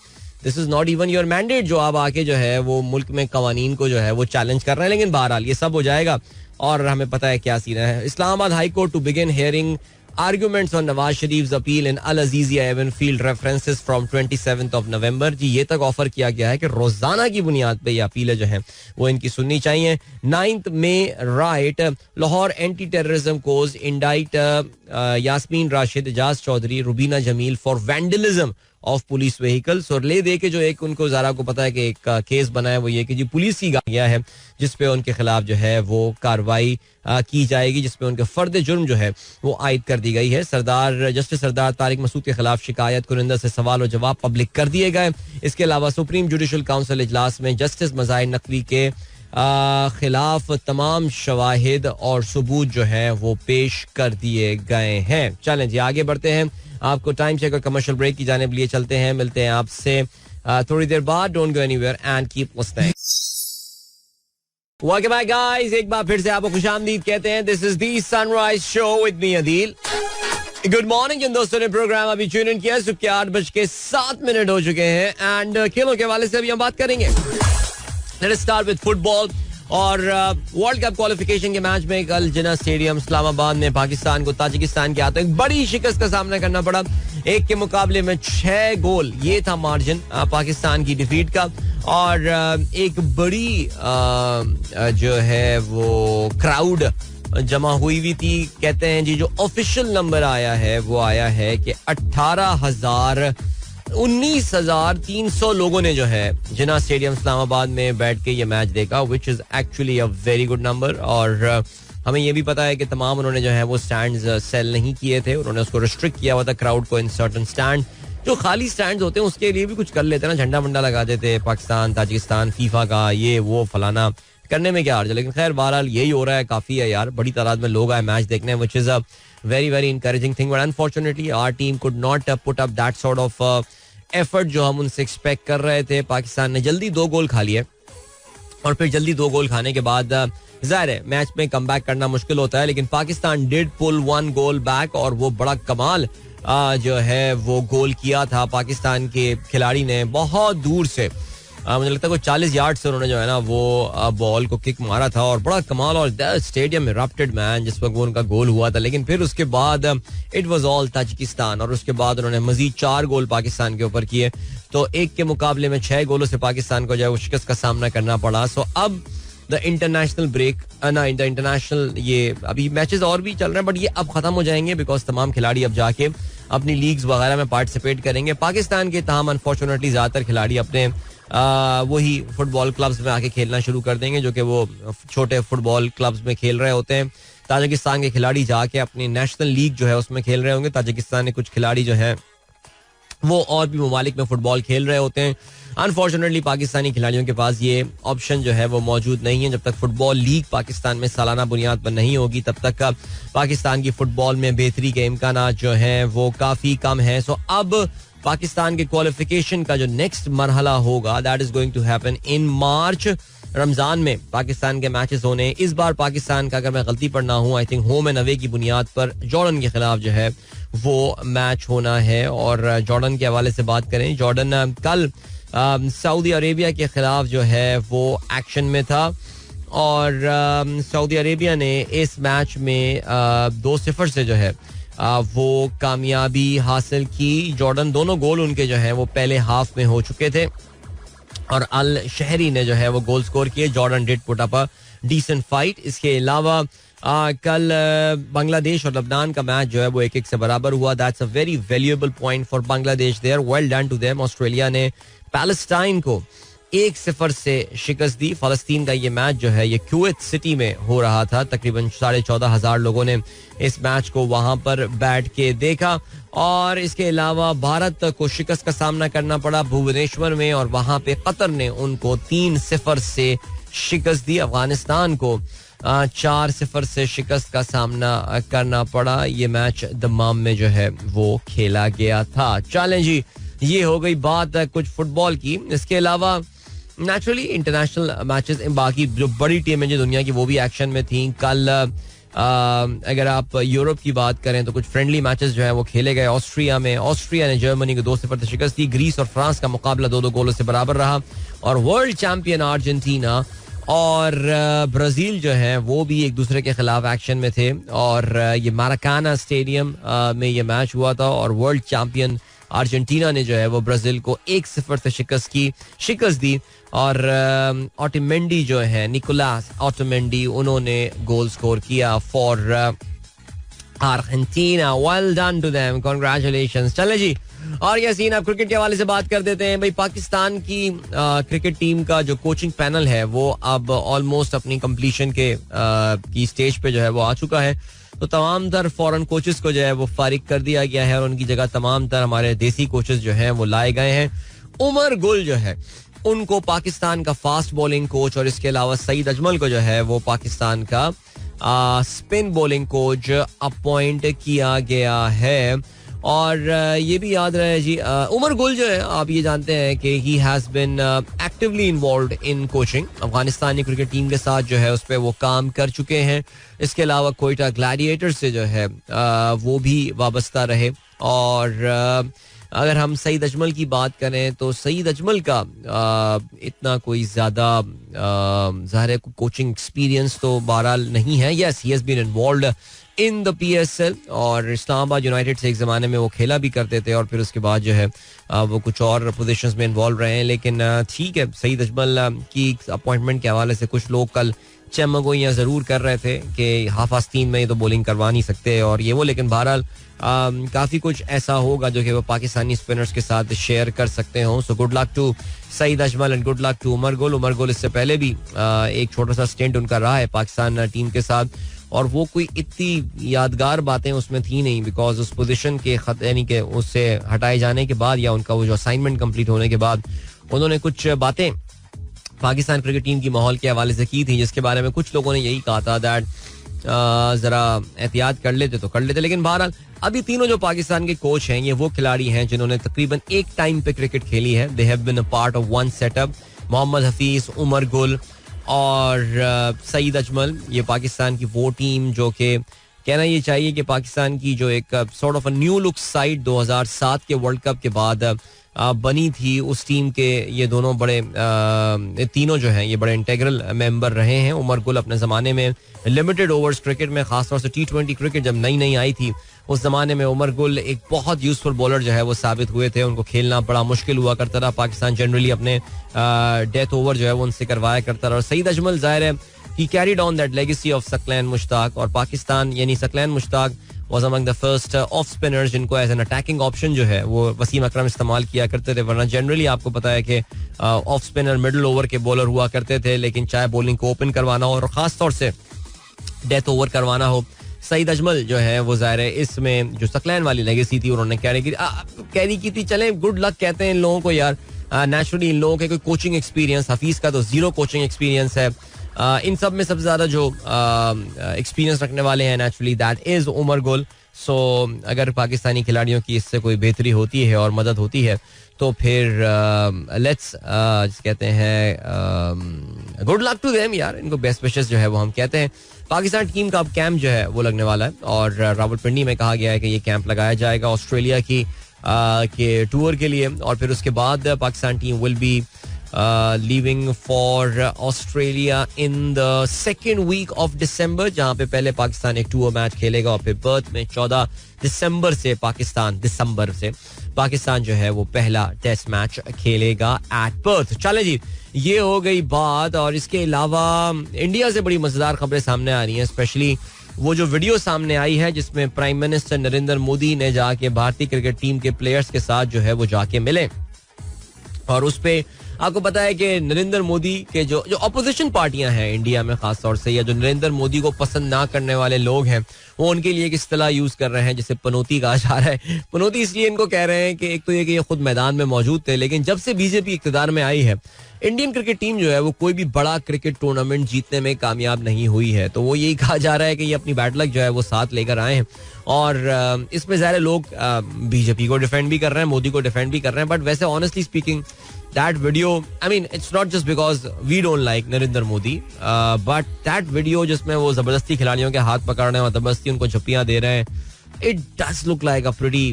Speaker 1: this is not even your mandate, जो आप आके जो है वो मुल्क में कवानीन को जो है वो चैलेंज कर रहे हैं. लेकिन बहरहाल ये सब हो जाएगा और हमें पता है क्या सीन है. Islamabad high court to begin hearing arguments on Nawaz Sharif's appeal in Al Azizia Evenfield references from 27th of November. जी ये तक ऑफर किया गया है कि रोजाना की बुनियाद पे ये अपीलें जो हैं वो इनकी सुननी चाहिए. 9th May riot Lahore anti terrorism courts indict Yasmin Rashid, Ejaz Chaudhry, Rubina Jamil for vandalism of police vehicles. और ले दे के जो एक उनको ज़रा को पता है कि एक केस बना है वो ये कि जी पुलिस की गाड़ियाँ है जिसपे उनके खिलाफ जो है वो कार्रवाई की जाएगी, जिसपे उनके फर्द जुर्म जो है वो आयद कर दी गई है. जस्टिस सरदार तारिक मसूद के खिलाफ शिकायत कुरिंदा से सवाल और जवाब पब्लिक कर दिए गए. इसके अलावा सुप्रीम जुडिशल काउंसिल इजलास में जस्टिस मज़ाहिर नकवी के खिलाफ तमाम शवाहिद और सबूत जो है वो पेश कर दिए गए हैं. चलें जी, आगे बढ़ते हैं. आपको टाइम चेक और कमर्शियल ब्रेक की जानिब लिए चलते हैं. मिलते हैं आपसे थोड़ी देर बाद. Don't go anywhere and keep listening. Welcome back guys, एक बार फिर से आपको खुशामदीद कहते हैं. This is the sunrise show with me Adeel. Good morning जिन दोस्तों ने प्रोग्राम अभी ट्यून इन किया. सुबह के 8:07 हो चुके हैं एंड खेलों के हवाले से अभी हम बात करेंगे. Let's start with football. और वर्ल्ड कप क्वालिफिकेशन के मैच में कल जिन्ना स्टेडियम इस्लामाबाद में पाकिस्तान को ताजिकिस्तान के हाथों एक बड़ी शिकस्त का सामना करना पड़ा. 1 के मुकाबले में 6 गोल, ये था मार्जिन पाकिस्तान की डिफीट का. और एक बड़ी जो है वो क्राउड जमा हुई थी. कहते हैं जी जो ऑफिशियल नंबर आया है वो आया है कि 18,000 19,300 लोगों ने जो है जिन्ना स्टेडियम इस्लामाबाद में बैठ के ये मैच देखा, which is actually a very good number. और हमें ये भी पता है कि तमाम उन्होंने जो है वो स्टैंड्स सेल नहीं किए थे, उन्होंने उसको रिस्ट्रिक्ट किया हुआ था क्राउड को इन सर्टेन स्टैंड. जो खाली स्टैंड्स होते हैं उसके लिए भी कुछ कर लेते हैं ना, झंडा वंडा लगा देते, पाकिस्तान ताजिकिस्तान फीफा का ये वो फलाना, करने में क्या हर्ज है. लेकिन खैर बहरहाल यही हो रहा है, काफी है यार, बड़ी तादाद में लोग आए मैच देखने, which is a very very encouraging thing. But unfortunately our team could not put up that sort of effort जो हम उनसे एक्सपेक्ट कर रहे थे. पाकिस्तान ने जल्दी 2 गोल खा लिए और फिर जल्दी 2 गोल खाने के बाद जाहिर है मैच में कम बैक करना मुश्किल होता है, लेकिन Pakistan did pull 1 goal back और वो बड़ा कमाल जो है वो गोल किया था पाकिस्तान के खिलाड़ी ने. बहुत दूर से मुझे लगता है कोई 40 यार्ड से उन्होंने जो है ना वो बॉल को किक मारा था और बड़ा कमाल. और स्टेडियम इरप्टेड मैन जिस वक्त वो उनका गोल हुआ था. लेकिन फिर उसके बाद इट वाज ऑल ताजिकिस्तान और उसके बाद उन्होंने मजीद 4 गोल पाकिस्तान के ऊपर किए. तो 1 के मुकाबले में 6 गोलों से पाकिस्तान को जो है वो शिकस्त का सामना करना पड़ा. सो अब द इंटरनेशनल ब्रेक ना द इंटरनेशनल ये अभी मैचेस और भी चल रहे हैं बट ये अब खत्म हो जाएंगे बिकॉज तमाम खिलाड़ी अब जाके अपनी लीग्स वगैरह में पार्टिसिपेट करेंगे. पाकिस्तान के तमाम अनफॉर्चुनेटली ज्यादातर खिलाड़ी अपने वही फुटबॉल क्लब्स में आके खेलना शुरू कर देंगे जो कि वो छोटे फुटबॉल क्लब्स में खेल रहे होते हैं. ताजिकिस्तान के खिलाड़ी जाके अपनी नेशनल लीग जो है उसमें खेल रहे होंगे. ताजिकिस्तान के कुछ खिलाड़ी जो है वो और भी ममालिक में फुटबॉल खेल रहे होते हैं. अनफॉर्चुनेटली पाकिस्तानी खिलाड़ियों के पास ये ऑप्शन जो है वो मौजूद नहीं है. जब तक फुटबॉल लीग पाकिस्तान में सालाना बुनियाद पर नहीं होगी तब तक का पाकिस्तान की फुटबॉल में बेहतरी के इम्कान जो है वो काफी कम है. सो अब पाकिस्तान के क्वालिफिकेशन का जो नेक्स्ट मरहला होगा that is going to happen in March. Ramzan में पाकिस्तान के मैचेस होने. इस बार पाकिस्तान का अगर मैं गलती पर ना हूं I think home and away की बुनियाद पर जॉर्डन के खिलाफ जो है वो मैच होना है. और जॉर्डन के हवाले से बात करें, जॉर्डन कल सऊदी अरेबिया के खिलाफ जो है वो एक्शन में था और सऊदी अरेबिया ने इस मैच में 2-0 से जो है वो कामयाबी हासिल की. जॉर्डन दोनों गोल उनके जो है वो पहले हाफ में हो चुके थे और अल शहरी ने जो है वो गोल स्कोर किए. Jordan did put up a decent fight. इसके अलावा कल बांग्लादेश और लबनान का मैच जो है वो 1-1 से बराबर हुआ. That's a very valuable point for Bangladesh there. Well done to them. Australia ने पैलेस्टाइन को 1-0 से शिकस्त दी. फलस्तीन का ये मैच जो है ये कुवैत सिटी में हो रहा था. तकरीबन 14,500 लोगों ने इस मैच को वहां पर बैठ के देखा. और इसके अलावा भारत को शिकस्त का सामना करना पड़ा भुवनेश्वर में और वहां पे कतर ने उनको 3-0 से शिकस्त दी. अफगानिस्तान को 4-0 से शिकस्त का सामना करना पड़ा. ये मैच दम्माम में जो है वो खेला गया था. चलें जी, ये हो गई बात कुछ फुटबॉल की. इसके अलावा नेचुरली इंटरनेशनल मैचेस बाकी जो बड़ी टीमें जो दुनिया की वो भी एक्शन में थी. कल अगर आप यूरोप की बात करें तो कुछ फ्रेंडली मैचेस जो है वो खेले गए. ऑस्ट्रिया में ऑस्ट्रिया ने जर्मनी को 2-0 से शिकस्त दी. ग्रीस और फ्रांस का मुकाबला 2-2 गोलों से बराबर रहा. और वर्ल्ड चैंपियन अर्जेंटीना और ब्राजील जो है वो भी एक दूसरे के खिलाफ एक्शन में थे. और ये माराकाना स्टेडियम में ये मैच हुआ था और वर्ल्ड चैंपियन अर्जेंटीना ने जो है वो ब्राजील को 1-0 से शिकस्त दी. और ऑटोमेंडी जो है निकोलास ऑटोमेंडी उन्होंने गोल स्कोर किया for Argentina. Well done to them, congratulations. चले जी, और ये सीन आप क्रिकेट के हवाले से बात कर देते हैं. भाई पाकिस्तान की क्रिकेट टीम का जो कोचिंग पैनल है वो अब ऑलमोस्ट अपनी कंप्लीशन के की स्टेज पे जो है वो आ चुका है. तो तमाम तर फॉरेन कोचेस को जो है वो फारिग कर दिया गया है और उनकी जगह तमाम तर हमारे देसी कोचेस जो हैं वो लाए गए हैं. उमर गुल जो है उनको पाकिस्तान का फास्ट बॉलिंग कोच और इसके अलावा सईद अजमल को जो है वो पाकिस्तान का स्पिन बॉलिंग कोच अपॉइंट किया गया है. और ये भी याद रहे जी, उमर गुल जो है आप ये जानते हैं कि he has been actively involved in coaching. Afghanistani cricket team के साथ जो है उस पर वो काम कर चुके हैं. इसके अलावा कोयटा ग्लैडिएटर्स से जो है वो भी वाबस्ता रहे. और अगर हम सईद अजमल की बात करें तो सईद अजमल का इतना कोई ज़्यादा ज़ाहिर है कोचिंग एक्सपीरियंस तो बहरहाल नहीं है. Yes, he has been involved in the PSL और इस्लामाबाद यूनाइटेड से एक ज़माने में वो खेला भी करते थे और फिर उसके बाद जो है वो कुछ और पोजीशंस में इन्वॉल्व रहे हैं. लेकिन ठीक है, सईद अजमल की अपॉइंटमेंट के हवाले से कुछ लोग कल चमगोइयाँ ज़रूर कर रहे थे कि हाफ आस्तीन में ये तो बॉलिंग करवा नहीं सकते और ये वो, लेकिन बहरहाल काफ़ी कुछ ऐसा होगा जो कि वो पाकिस्तानी स्पिनर्स के साथ शेयर कर सकते हो. So good luck to Saeed Ajmal and good luck to Umar Gul. इससे पहले भी एक छोटा सा स्टेंट उनका रहा है पाकिस्तान टीम के साथ और वो कोई इतनी यादगार बातें उसमें थी नहीं, बिकॉज उस पोजीशन के यानी कि उससे हटाए जाने के बाद या उनका वो जो असाइनमेंट कंप्लीट होने के बाद उन्होंने कुछ बातें पाकिस्तान क्रिकेट टीम की माहौल के हवाले से की थी, जिसके बारे में कुछ लोगों ने यही कहा था दैट जरा एहतियात कर लेते तो कर लेते. लेकिन बहरहाल अभी तीनों जो पाकिस्तान के कोच हैं ये वो खिलाड़ी हैं जिन्होंने तकरीबन एक टाइम पे क्रिकेट खेली है. They have been a part of one setup. Mohammad Hafeez, Umar Gul और सईद अजमल, ये पाकिस्तान की वो टीम जो कि कहना ये चाहिए कि पाकिस्तान की जो एक sort of a new look side 2007 के वर्ल्ड कप के बाद बनी थी, उस टीम के ये दोनों बड़े तीनों जो हैं ये बड़े इंटेग्रल मेंबर रहे हैं. उमर गुल अपने ज़माने में लिमिटेड ओवर्स क्रिकेट में, खासतौर से T20 क्रिकेट जब नई नई आई थी उस ज़माने में उमर गुल एक बहुत यूजफुल बॉलर जो है वो साबित हुए थे. उनको खेलना बड़ा मुश्किल हुआ करता था. पाकिस्तान जनरली अपने डेथ ओवर जो है वो उनसे करवाया करता था. और सईद अजमल ज़ाहिर है he carried on that legacy of Saqlain Mushtaq और पाकिस्तान यानी Saqlain Mushtaq was among the first off spinners जिनको एज एन अटैकिंग ऑप्शन जो है वो वसीम अकरम इस्तेमाल किया करते थे. वरना जनरली आपको पता है कि ऑफ स्पिनर मिडिल ओवर के बॉलर हुआ करते थे, लेकिन चाहे बॉलिंग को ओपन करवाना हो और खास तौर से डेथ ओवर करवाना हो, सईद अजमल जो है वो ज़ाहिर है इसमें जो सकलैन वाली लेगेसी थी उन्होंने कैरी की थी. चले गुड लक कहते हैं इन लोगों को यार. नेचुरली इन लोगों के कोई कोचिंग एक्सपीरियंस, हफीज का तो जीरो कोचिंग एक्सपीरियंस है. इन सब में सबसे ज्यादा जो एक्सपीरियंस रखने वाले हैं naturally that is Umar Gul. सो अगर पाकिस्तानी खिलाड़ियों की इससे कोई बेहतरी होती है और मदद होती है तो फिर लेट्स कहते हैं गुड लक टू देम यार. इनको बेस्ट विशेस जो है वो हम कहते हैं. पाकिस्तान टीम का अब कैंप जो है वो लगने वाला है और रावलपिंडी में कहा गया है कि ये कैंप लगाया जाएगा ऑस्ट्रेलिया की के टूर के लिए. और फिर उसके बाद Pakistan team will be leaving for Australia in the second week of December, जहां पे पहले पाकिस्तान एक टूर मैच खेलेगा और फिर बर्थ में 14 दिसंबर से पाकिस्तान जो है वो पहला टेस्ट मैच खेलेगा एट पर्थ. चले जी, ये हो गई बात. और इसके अलावा इंडिया से बड़ी मजेदार खबरें सामने आ रही हैं, स्पेशली वो जो वीडियो सामने आई है जिसमें प्राइम मिनिस्टर नरेंद्र मोदी ने जाके भारतीय क्रिकेट टीम के प्लेयर्स के साथ जो है वो जाके मिले. और उस पे आपको पता है कि नरेंद्र मोदी के जो अपोजिशन पार्टियां हैं इंडिया में खास तौर से, या जो नरेंद्र मोदी को पसंद ना करने वाले लोग हैं, वो उनके लिए एक इस्तेलाह यूज कर रहे हैं जिसे पनौती कहा जा रहा है. पनौती इसलिए इनको कह रहे हैं कि एक तो ये कि ये खुद मैदान में मौजूद थे, लेकिन जब से बीजेपी इक्तिदार में आई है इंडियन क्रिकेट टीम जो है वो कोई भी बड़ा क्रिकेट टूर्नामेंट जीतने में कामयाब नहीं हुई है. तो वो यही कहा जा रहा है कि ये अपनी बैड लक जो है वो साथ लेकर आए हैं. और इसमें ज़ाहिर लोग बीजेपी को डिफेंड भी कर रहे हैं, मोदी को डिफेंड भी कर रहे हैं. बट वैसे honestly speaking that video, I mean, it's not just because we don't like Narendra Modi, but that video जिसमें वो जबरदस्ती खिलाड़ियों के हाथ पकड़ रहे हैं और जबरदस्ती उनको झप्पियां दे रहे हैं, it does look like a pretty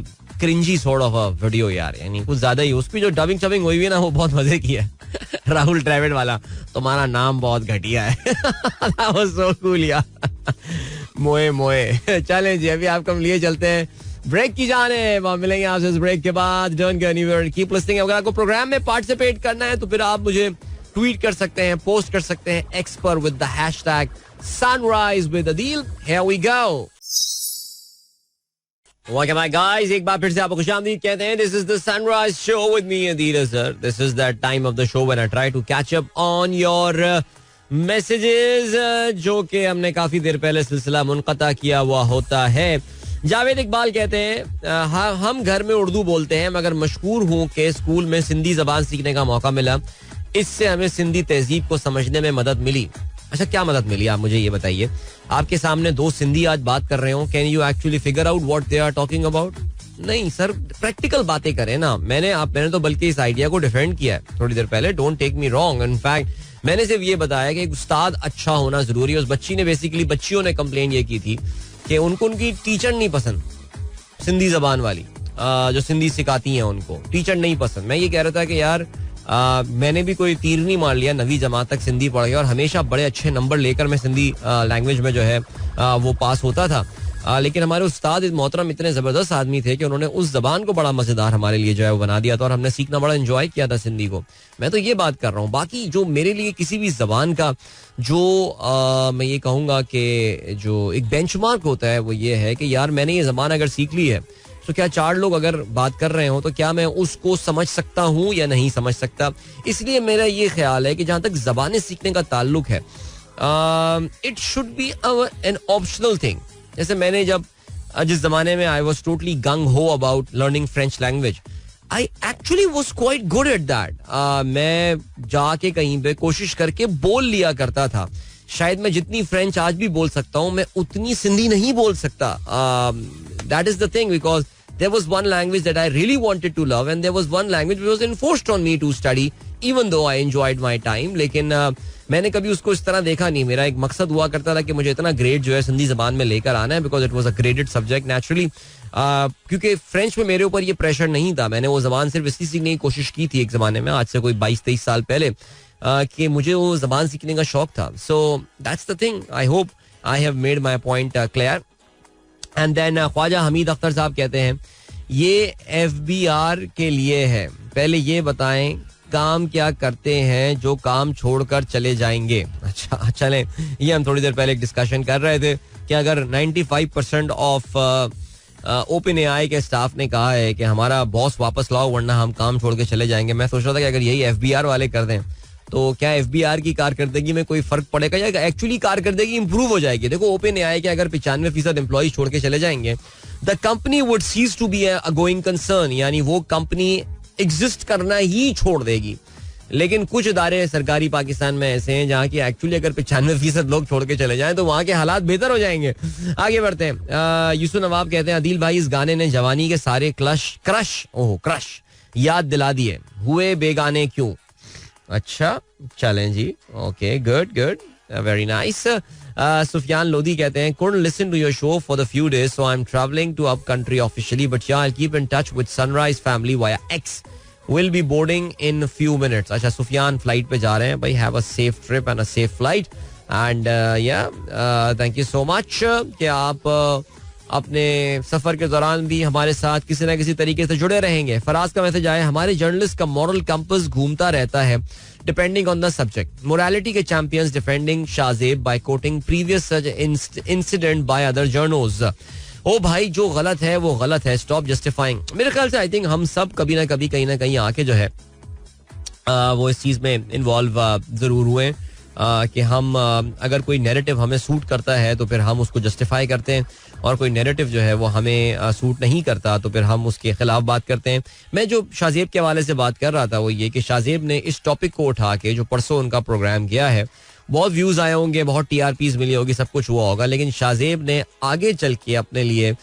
Speaker 1: cringy sort of a video यार. यानी कुछ ज्यादा ही. उसकी जो डबिंग हुई है ना वो बहुत मजे की है. राहुल द्रविड़ वाला, तुम्हारा नाम बहुत घटिया है. That was so cool यार. मोए चलें जी, अभी आपको हम लिए चलते हैं ब्रेक की जाने. मिलेंगे आपसे इस ब्रेक के बाद. Don't go anywhere, keep listening. अगर आपको प्रोग्राम में पार्टिसिपेट करना है तो फिर आप मुझे ट्वीट कर सकते हैं, पोस्ट कर सकते हैं एक्स पर with the hashtag sunrise with Adeel. Here we go. Welcome back guys, एक बार फिर से आपको खुशामदीद कहते हैं. This is the Sunrise Show with me Adil sir. This is that time of the show when I try to catch up on your messages, जो कि हमने काफी देर पहले सिलसिला मुनक़ता किया हुआ होता है. जावेद इकबाल कहते हैं हम घर में उर्दू बोलते हैं मगर मशहूर हूँ कि स्कूल में सिंधी जबान सीखने का मौका मिला, इससे हमें सिंधी तहजीब को समझने में मदद मिली. अच्छा, क्या मदद मिली आप मुझे ये बताइए. आपके सामने दो सिंधी आज बात कर रहे हो, can you actually figure out what they are talking about? नहीं सर, प्रैक्टिकल बातें करें ना. मैंने तो बल्कि इस आइडिया को डिफेंड किया है थोड़ी देर पहले. Don't take me wrong. In fact मैंने सिर्फ ये बताया कि एक उस्ताद अच्छा होना जरूरी है. उस बच्चियों ने कंप्लेन ये की थी कि उनको उनकी टीचर नहीं पसंद, सिंधी जबान वाली जो सिंधी सिखाती हैं उनको टीचर नहीं पसंद. मैं ये कह रहा था कि यार मैंने भी कोई तीर नहीं मार लिया, 9वीं जमात तक सिंधी पढ़ गया और हमेशा बड़े अच्छे नंबर लेकर मैं सिंधी लैंग्वेज में जो है वो पास होता था. लेकिन हमारे उस्ताद मोहतरम इतने ज़बरदस्त आदमी थे कि उन्होंने उस जबान को बड़ा मज़ेदार हमारे लिए जो है वो बना दिया था और हमने सीखना बड़ा एंजॉय किया था सिंधी को. मैं तो ये बात कर रहा हूँ. बाकी जो मेरे लिए किसी भी जबान का जो मैं ये कहूँगा कि जो एक बेंचमार्क होता है वो ये है कि यार मैंने ये जबान अगर सीख ली है तो क्या 4 लोग अगर बात कर रहे हो तो क्या मैं उसको समझ सकता हूँ या नहीं समझ सकता. इसलिए मेरा ये ख्याल है कि जहाँ तक जबानें सीखने का ताल्लुक है it should be an optional thing. जैसे मैंने जब जिस जमाने में आई वॉज टोटली गंग हो about learning French language, I actually was quite good at that. मैं जाके कहीं पे कोशिश करके बोल लिया करता था. शायद मैं जितनी फ्रेंच आज भी बोल सकता हूँ मैं उतनी सिंधी नहीं बोल सकता. That is the thing because there was one language that I really wanted to love and there was one language which was enforced on me to study even though I enjoyed my time. लेकिन मैंने कभी उसको इस तरह देखा नहीं. मेरा एक मकसद हुआ करता था कि मुझे इतना ग्रेड जो है सिंधी जबान में लेकर आना है because it was a graded subject naturally. क्योंकि फ्रेंच में मेरे ऊपर ये प्रेशर नहीं था. मैंने वो जबान सिर्फ इसलिए सीखने की कोशिश की थी एक जमाने में, आज से कोई 22-23 साल पहले, कि मुझे वो जबान सीखने का शौक था. So that's the thing. I hope I have made my point clear. And then Khawaja Hameed Akhtar sahab कहते हैं ये FBR के लिए है. पहले ये बताएं काम क्या करते हैं जो काम छोड़कर चले जाएंगे. अच्छा चलें, ये हम थोड़ी देर पहले एक डिस्कशन कर रहे थे कि अगर 95% ऑफ OpenAI के स्टाफ ने कहा है कि हमारा बॉस वापस लाओ वरना हम काम छोड़ के चले जाएंगे. मैं सोच रहा था कि अगर यही FBR वाले कर दें तो क्या FBR की कारकर्दगी में कोई फर्क पड़ेगा या एक्चुअली कारकर्दगी इंप्रूव हो जाएगी. देखो OpenAI के अगर 95% एम्प्लॉय छोड़ के चले जाएंगे the company would cease to be a going concern, यानी वो कंपनी एग्जिस्ट करना ही छोड़ देगी. लेकिन कुछ इदारे सरकारी पाकिस्तान में ऐसे हैं जहाँ की एक्चुअली अगर 95% लोग छोड़ के चले जाएं तो वहाँ के हालात बेहतर हो जाएंगे. आगे बढ़ते हैं. यूसुफ नवाब कहते हैं अदील भाई इस गाने ने जवानी के सारे क्रश याद दिला दिए, हुए बेगाने क्यों. अच्छा चलें जी, okay good very nice. Sufiyan Lodhi कहते हैं couldn't listen to your show for the few days so I'm traveling to up country officially but yeah I'll keep in touch with Sunrise family via X. Will be boarding in few minutes. अच्छा Sufiyan flight पे जा रहे हैं भाई. Have a safe trip and a safe flight and thank you so much कि आप अपने सफर के दौरान भी हमारे साथ किसी ना किसी तरीके से जुड़े रहेंगे. फराज का मैसेज आया हमारे जर्नलिस्ट का मॉरल कंपास घूमता रहता है depending on the subject. Morality के champions defending Shahzeb by quoting previous such incident by other journals. ओ भाई जो गलत है वो गलत है, स्टॉप जस्टिफाइंग. मेरे ख्याल से आई थिंक हम सब कभी ना कभी कहीं ना कहीं आके जो है वो इस चीज में इन्वॉल्व जरूर हुए कि हम अगर कोई नैरेटिव हमें सूट करता है तो फिर हम उसको जस्टिफाई करते हैं और कोई नैरेटिव जो है वो हमें सूट नहीं करता तो फिर हम उसके खिलाफ बात करते हैं. मैं जो शाहजेब के हवाले से बात कर रहा था वो ये कि शाहजेब ने इस टॉपिक को उठा के जो परसों उनका प्रोग्राम किया है बहुत व्यूज आए होंगे, बहुत TRPs मिली होगी, सब कुछ हुआ होगा, लेकिन शाहजेब ने आगे चल के अपने लिए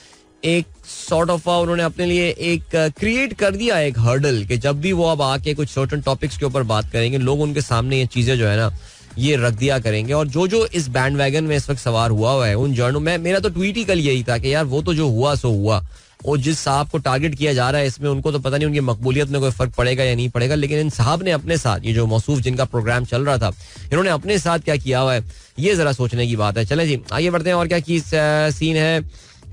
Speaker 1: एक सॉर्ट ऑफ उन्होंने अपने लिए एक क्रिएट कर दिया एक हर्डल कि जब भी वो अब आके कुछ सर्टेन टॉपिक्स के ऊपर बात करेंगे लोग उनके सामने ये चीजें जो है ना ये रख दिया करेंगे. और जो इस बैंड वैगन में इस वक्त सवार हुआ है उन जर्नल में मेरा तो ट्वीट ही कल यही था कि यार वो तो जो हुआ सो हुआ. और जिस साहब को टारगेट किया जा रहा है इसमें उनको तो पता नहीं उनकी मकबूलियत में कोई फर्क पड़ेगा या नहीं पड़ेगा, लेकिन इन साहब ने अपने साथ ये जो मौसूफ जिनका प्रोग्राम चल रहा था इन्होंने अपने साथ क्या किया हुआ है ये जरा सोचने की बात है. चलें जी आगे बढ़ते हैं. और क्या की सीन है.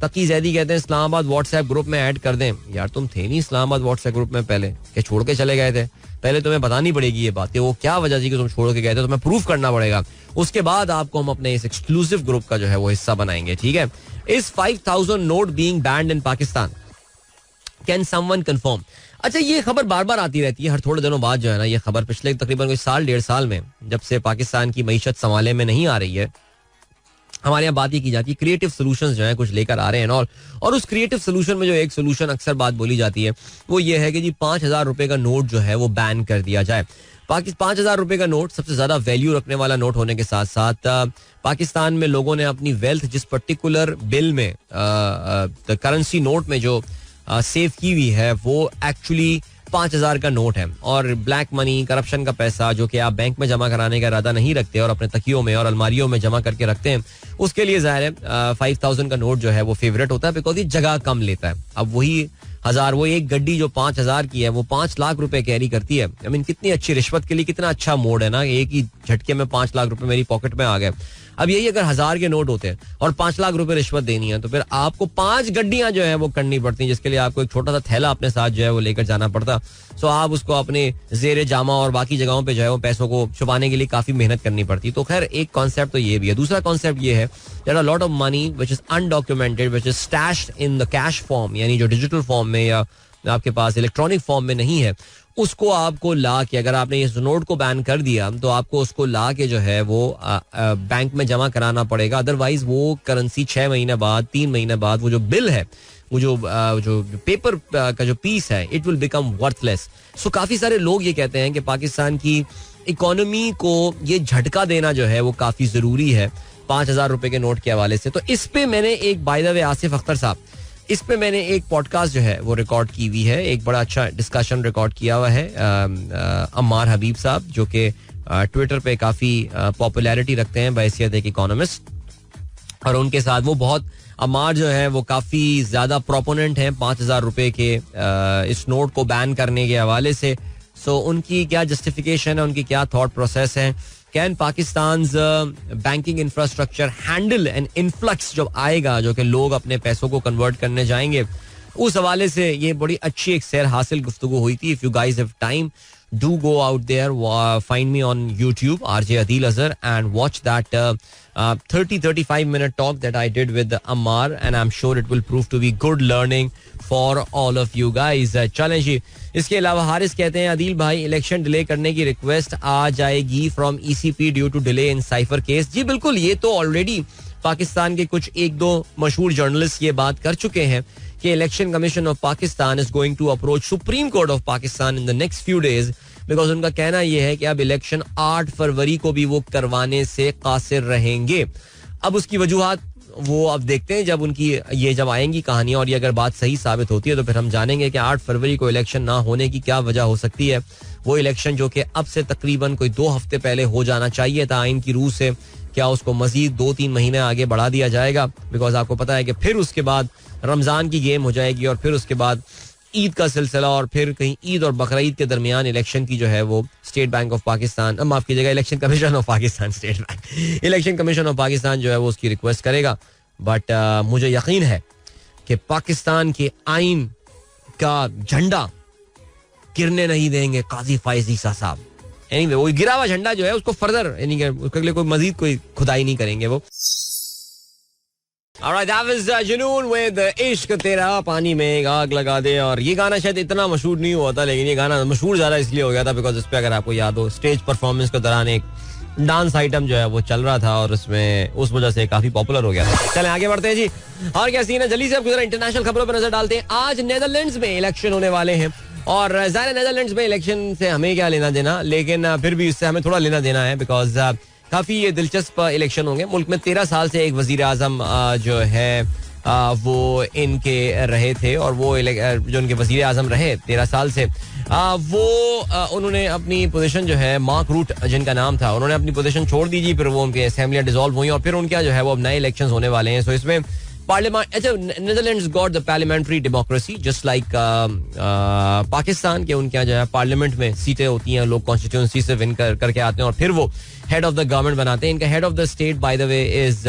Speaker 1: तकी जैदी कहते हैं इस्लामाबाद व्हाट्सएप ग्रुप में ऐड कर दें. यार तुम थे नहीं इस्लामाबाद व्हाट्सएप ग्रुप में पहले, क्या छोड़ के चले गए थे? पहले तुम्हें बतानी पड़ेगी ये बात कि वो क्या वजह थी कि तुम छोड़ के गए थे, तुम्हें प्रूफ करना पड़ेगा. उसके बाद आपको हम अपने इस एक्सक्लूसिव ग्रुप का जो है वो हिस्सा बनाएंगे. ठीक है. Is 5000 note being band in Pakistan, can someone confirm. अच्छा ये खबर बार बार आती रहती है हर थोड़े दिनों बाद जो है ना ये खबर पिछले तकरीबन कोई 1.5 साल में जब से पाकिस्तान की मईशत संभाले में नहीं आ रही है हमारे यहाँ बात ही की जाती है क्रिएटिव सॉल्यूशंस जो है कुछ लेकर आ रहे हैं. और उस क्रिएटिव सॉल्यूशन में जो एक सॉल्यूशन अक्सर बात बोली जाती है वो ये है कि जी 5,000 रुपए का नोट जो है वो बैन कर दिया जाए. 5,000 रुपए का नोट सबसे ज्यादा वैल्यू रखने वाला नोट होने के साथ साथ पाकिस्तान में लोगों ने अपनी वेल्थ जिस पर्टिकुलर बिल में करेंसी नोट में जो सेव की हुई है वो एक्चुअली 5,000 का नोट है. और ब्लैक मनी करप्शन का पैसा जो कि आप बैंक में जमा कराने का इरादा नहीं रखते और अपने तकियों में और अलमारियों में जमा करके रखते हैं उसके लिए ज़ाहिर है 5,000 का नोट जो है वो फेवरेट होता है बिकॉज ये जगह कम लेता है. अब वही 1000, वो एक गड्डी जो 5000 की है वो 5 लाख रुपए कैरी करती है. आई मीन कितनी अच्छी रिश्वत के लिए कितना अच्छा मोड है ना, एक ही झटके में 5 लाख रुपए मेरी पॉकेट में आ गए. अब यही अगर 1000 के नोट होते हैं और 5 लाख रुपए रिश्वत देनी है तो फिर आपको 5 गड्डियां जो है वो करनी पड़ती हैं, जिसके लिए आपको एक छोटा सा थैला अपने साथ जो है वो लेकर जाना पड़ता. सो आप उसको अपने जेरे जामा और बाकी जगहों पे जो है वो पैसों को छुपाने के लिए काफी मेहनत करनी पड़ती. तो खैर एक कॉन्सेप्ट तो ये भी है. दूसरा कॉन्सेप्ट ये है there are lot of money which is undocumented which is stashed in the cash form, यानी जो डिजिटल फॉर्म में या आपके पास इलेक्ट्रॉनिक फॉर्म में नहीं है, उसको आपको ला के, अगर आपने इस नोट को बैन कर दिया तो आपको उसको ला के जो है वो बैंक में जमा कराना पड़ेगा. अदरवाइज वो करेंसी 6 महीने बाद, 3 महीने बाद वो जो बिल है, वो जो पेपर का जो पीस है, इट विल बिकम वर्थलेस. सो काफी सारे लोग ये कहते हैं कि पाकिस्तान की इकोनॉमी को ये झटका देना जो है वो काफी जरूरी है 5000 रुपए के नोट के हवाले से. तो इस पे मैंने एक, बाय द वे आसिफ अख्तर साहब, इस पे मैंने एक पॉडकास्ट जो है वो रिकॉर्ड की हुई है. एक बड़ा अच्छा डिस्कशन रिकॉर्ड किया हुआ है अम्मार हबीब साहब, जो कि ट्विटर पे काफी पॉपुलैरिटी रखते हैं बहैसियत एक इकोनॉमिस्ट. और उनके साथ वो बहुत, अम्मार जो है वो काफी ज्यादा प्रोपोनेंट हैं 5000 रुपए के इस नोट को बैन करने के हवाले से. सो उनकी क्या जस्टिफिकेशन है, उनकी क्या थॉट प्रोसेस है. Can Pakistan banking infrastructure handle an influx जब आएगा, जो कि लोग अपने पैसों को कन्वर्ट करने जाएंगे, उस हवाले से ये बड़ी अच्छी एक सैर हासिल गुफ्तगू हुई थी. If you guys have time, do go out there, find me on YouTube, RJ Adil Azhar, and watch that 30-35 minute talk that I did with Ammar, and I'm sure it will prove to be good learning for all of you guys. चलें जी. इसके अलावा हारिस कहते हैं, अदील भाई election delay करने की request आ जाएगी from ECP due to delay in cipher case. जी बिल्कुल, ये तो ऑलरेडी पाकिस्तान के कुछ 1-2 मशहूर जर्नलिस्ट ये बात कर चुके हैं कि election commission of Pakistan is going to approach supreme court of Pakistan in the next few days, because उनका कहना यह है कि अब इलेक्शन 8 फरवरी को भी वो करवाने से कासिर रहेंगे. अब उसकी वजूहात वो अब देखते हैं जब उनकी ये जब आएंगी कहानियां, और ये अगर बात सही साबित होती है तो फिर हम जानेंगे कि 8 फरवरी को इलेक्शन ना होने की क्या वजह हो सकती है. वो इलेक्शन जो कि अब से तकरीबन कोई 2 हफ्ते पहले हो जाना चाहिए था आइन की रूह से, क्या उसको मजीद 2-3 महीने आगे बढ़ा दिया जाएगा? बिकॉज आपको पता है कि फिर उसके बाद रमजान की गेम हो जाएगी और फिर उसके बाद ईद का सिलसिला, और फिर कहीं ईद और बकरीद के दरमियान इलेक्शन की जो है वो स्टेट बैंक ऑफ पाकिस्तान, माफ कीजिएगा, election commission of Pakistan, state bank, election commission of Pakistan जो है वो उसकी रिक्वेस्ट करेगा. बट मुझे यकीन है कि पाकिस्तान के आइन का झंडा गिरने नहीं देंगे काजी फाइज ईसा साहब. एनीवे, वो गिरा हुआ झंडा जो है उसको फर्दर, यानी कि उसके लिए कोई मजीद कोई खुदाई नहीं करेंगे वो. Alright, that was Junoon with इश्क तेरा पानी में आग लगा दे. और ये गाना शायद इतना मशहूर नहीं हुआ था, लेकिन ये गाना मशहूर ज्यादा इसलिए हो गया था बिकॉज इस पे, अगर आपको याद हो, स्टेज परफॉर्मेंस के दौरान एक डांस आइटम जो है वो चल रहा था और उसमें उस वजह से काफी पॉपुलर हो गया था. चलें आगे बढ़ते हैं जी. और क्या सीन है, जल्दी से अब इंटरनेशनल खबरों पर नजर डालते हैं. आज नेदरलैंड्स में इलेक्शन होने वाले हैं और ज़ाहिर नेदरलैंड्स में इलेक्शन से हमें क्या लेना देना, लेकिन फिर भी इससे हमें थोड़ा लेना देना है बिकॉज काफी ये दिलचस्प इलेक्शन होंगे. मुल्क में 13 साल से एक वजीर आजम जो है वो इनके रहे थे, और वो जो उनके वजीर आजम रहे 13 साल से, वो उन्होंने अपनी पोजीशन जो है, मार्क रूट जिनका नाम था, उन्होंने अपनी पोजीशन छोड़ दी जी. फिर वो उनके असेंबलियां डिसॉल्व हुई और फिर उनका जो है वो अब नए इलेक्शंस होने वाले हैं. सो इसमें पार्लियामेंट, अच्छा, Netherlands got the parliamentary democracy just like Pakistan के. उनके यहाँ जो है पार्लियामेंट में सीटें होती हैं, लोग कॉन्स्टिट्यूंसी से विन करके आते हैं और फिर वो हेड ऑफ द गवर्नमेंट बनाते हैं. इनका head of the state by the way is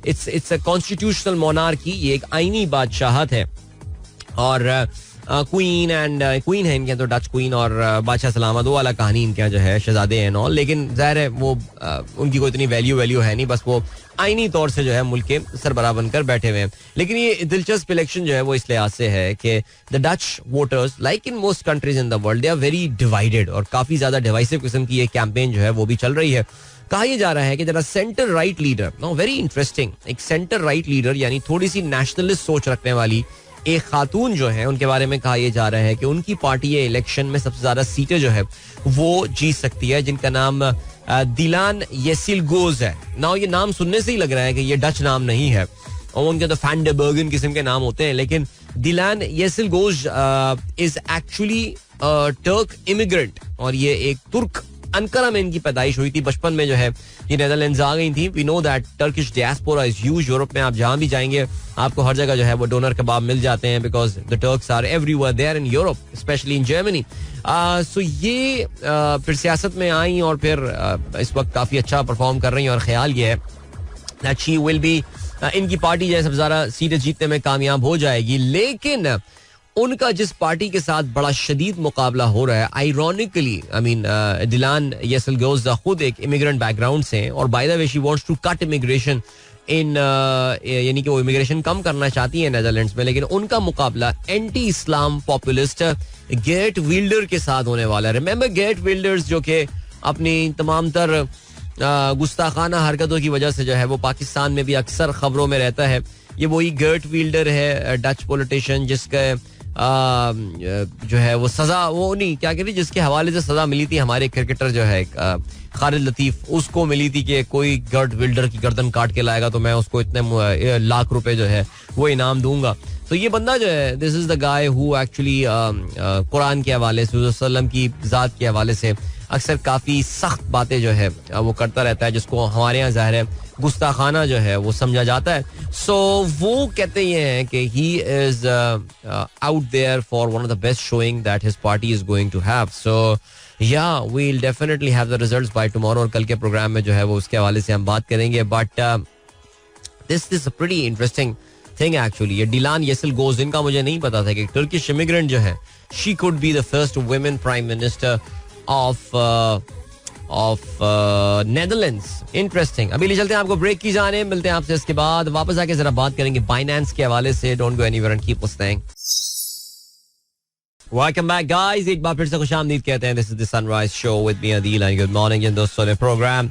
Speaker 1: it's a constitutional monarchy. ये एक आईनी बादशाहत है और क्वीन है इनके यहाँ, तो डच क्वीन और बादशाह सलामत, वो वाला कहानी इनके यहाँ जो है, शहजादे एंड ऑल. लेकिन जाहिर है वो उनकी कोई इतनी वैल्यू है नहीं, बस वो आईनी तौर से जो है मुल्क के सरबराह बनकर बैठे हुए हैं. लेकिन ये दिलचस्प इलेक्शन जो है वो इस लिहाज से है कि the Dutch voters, like in most countries in the world, they are very divided और काफी ज्यादा डिवाइसिव किस्म की ये कैंपेन जो है वो भी चल रही है. कहा यह जा रहा है कि जरा centre right leader, know very interesting, एक सेंटर राइट लीडर यानी थोड़ी सी नेशनलिस्ट सोच रखने वाली एक खातून जो है, उनके बारे में कहा यह जा रहा है कि उनकी पार्टी ये इलेक्शन में सबसे ज्यादा सीटें जो है वो जीत सकती है, जिनका नाम दिलान येसिलगोज है. नाउ ये नाम सुनने से ही लग रहा है कि ये डच नाम नहीं है, और उनके तो फैंडबर्गन किस्म के नाम होते हैं, लेकिन दिलान येसिलगोज इज एक्चुअली टर्क इमिग्रेंट, और ये एक तुर्क अनकरा में इनकी पैदाइश हुई थी. बचपन में जो है ये नेदरलैंड्स आ गई थी. We know that Turkish diaspora is huge. Europe में आप जहां भी जाएंगे आपको हर जगह जो है वो डोनर कबाब मिल जाते हैं, because the Turks are everywhere there in Europe, especially in Germany. So ये फिर सियासत में आई और फिर इस वक्त काफी अच्छा परफॉर्म कर रही हैं और ख्याल ये है दैट शी विल बी, इनकी पार्टी जो है सबसे ज्यादा सीटें जीतने में कामयाब हो जाएगी. लेकिन उनका जिस पार्टी के साथ बड़ा शदीद मुकाबला हो रहा है, ironically I mean Dilan Yesilgoz खुद एक इमिग्रेंट बैकग्राउंड से हैं और by the way she wants to cut immigration in, यानी कि वो इमिग्रेशन कम करना चाहती है नेदरलैंड्स में. लेकिन उनका मुकाबला एंटी इस्लाम पॉपुलिस्ट गेर्ट विल्डर के साथ होने वाला है. रिमेंबर गेर्ट विल्डर्स जो कि अपनी तमाम तर गुस्ताखाना हरकतों की वजह से जो है वो पाकिस्तान में भी अक्सर खबरों में रहता है. ये वही गर्ट विल्डर है, डच पॉलिटिशियन, जिसका जो है वो सजा, वो नहीं क्या कहते, जिसके हवाले से सजा मिली थी हमारे क्रिकेटर जो है खालिद लतीफ, उसको मिली थी कि कोई गर्ट विल्डर की गर्दन काट के लाएगा तो मैं उसको इतने लाख रुपए जो है वो इनाम दूंगा. तो ये बंदा जो है, this is the guy who actually Quran के हवाले से, वसल्लम की जात के हवाले से अक्सर काफी सख्त बातें जो है वो करता रहता है, जिसको हमारे यहाँ जाहिर है गुस्ताखाना जो है वो समझा जाता है. सो वो कहते ये हैं कि he is out there for one of the best showing that his party is going to have. So yeah we will definitely have the results by tomorrow, और कल के प्रोग्राम में जो है वो उसके हवाले से हम बात करेंगे. But this is a pretty interesting thing actually. ये डिलान येसेलगोज़, इनका मुझे नहीं पता था कि टर्किश इमिग्रेंट जो है, she could be the first women prime minister of Netherlands. Interesting. अभी ले चलते हैं आपको ब्रेक की जाने, मिलते हैं आपसे इसके बाद. वापस आके जरा बात करेंगे बाइनेंस के हवाले से. Don't go anywhere and keep listening. Welcome back guys, एक बार फिर से खुशामदीद कहते हैं. This is the sunrise show with me Adeel and good morning. दोस्तों ने प्रोग्राम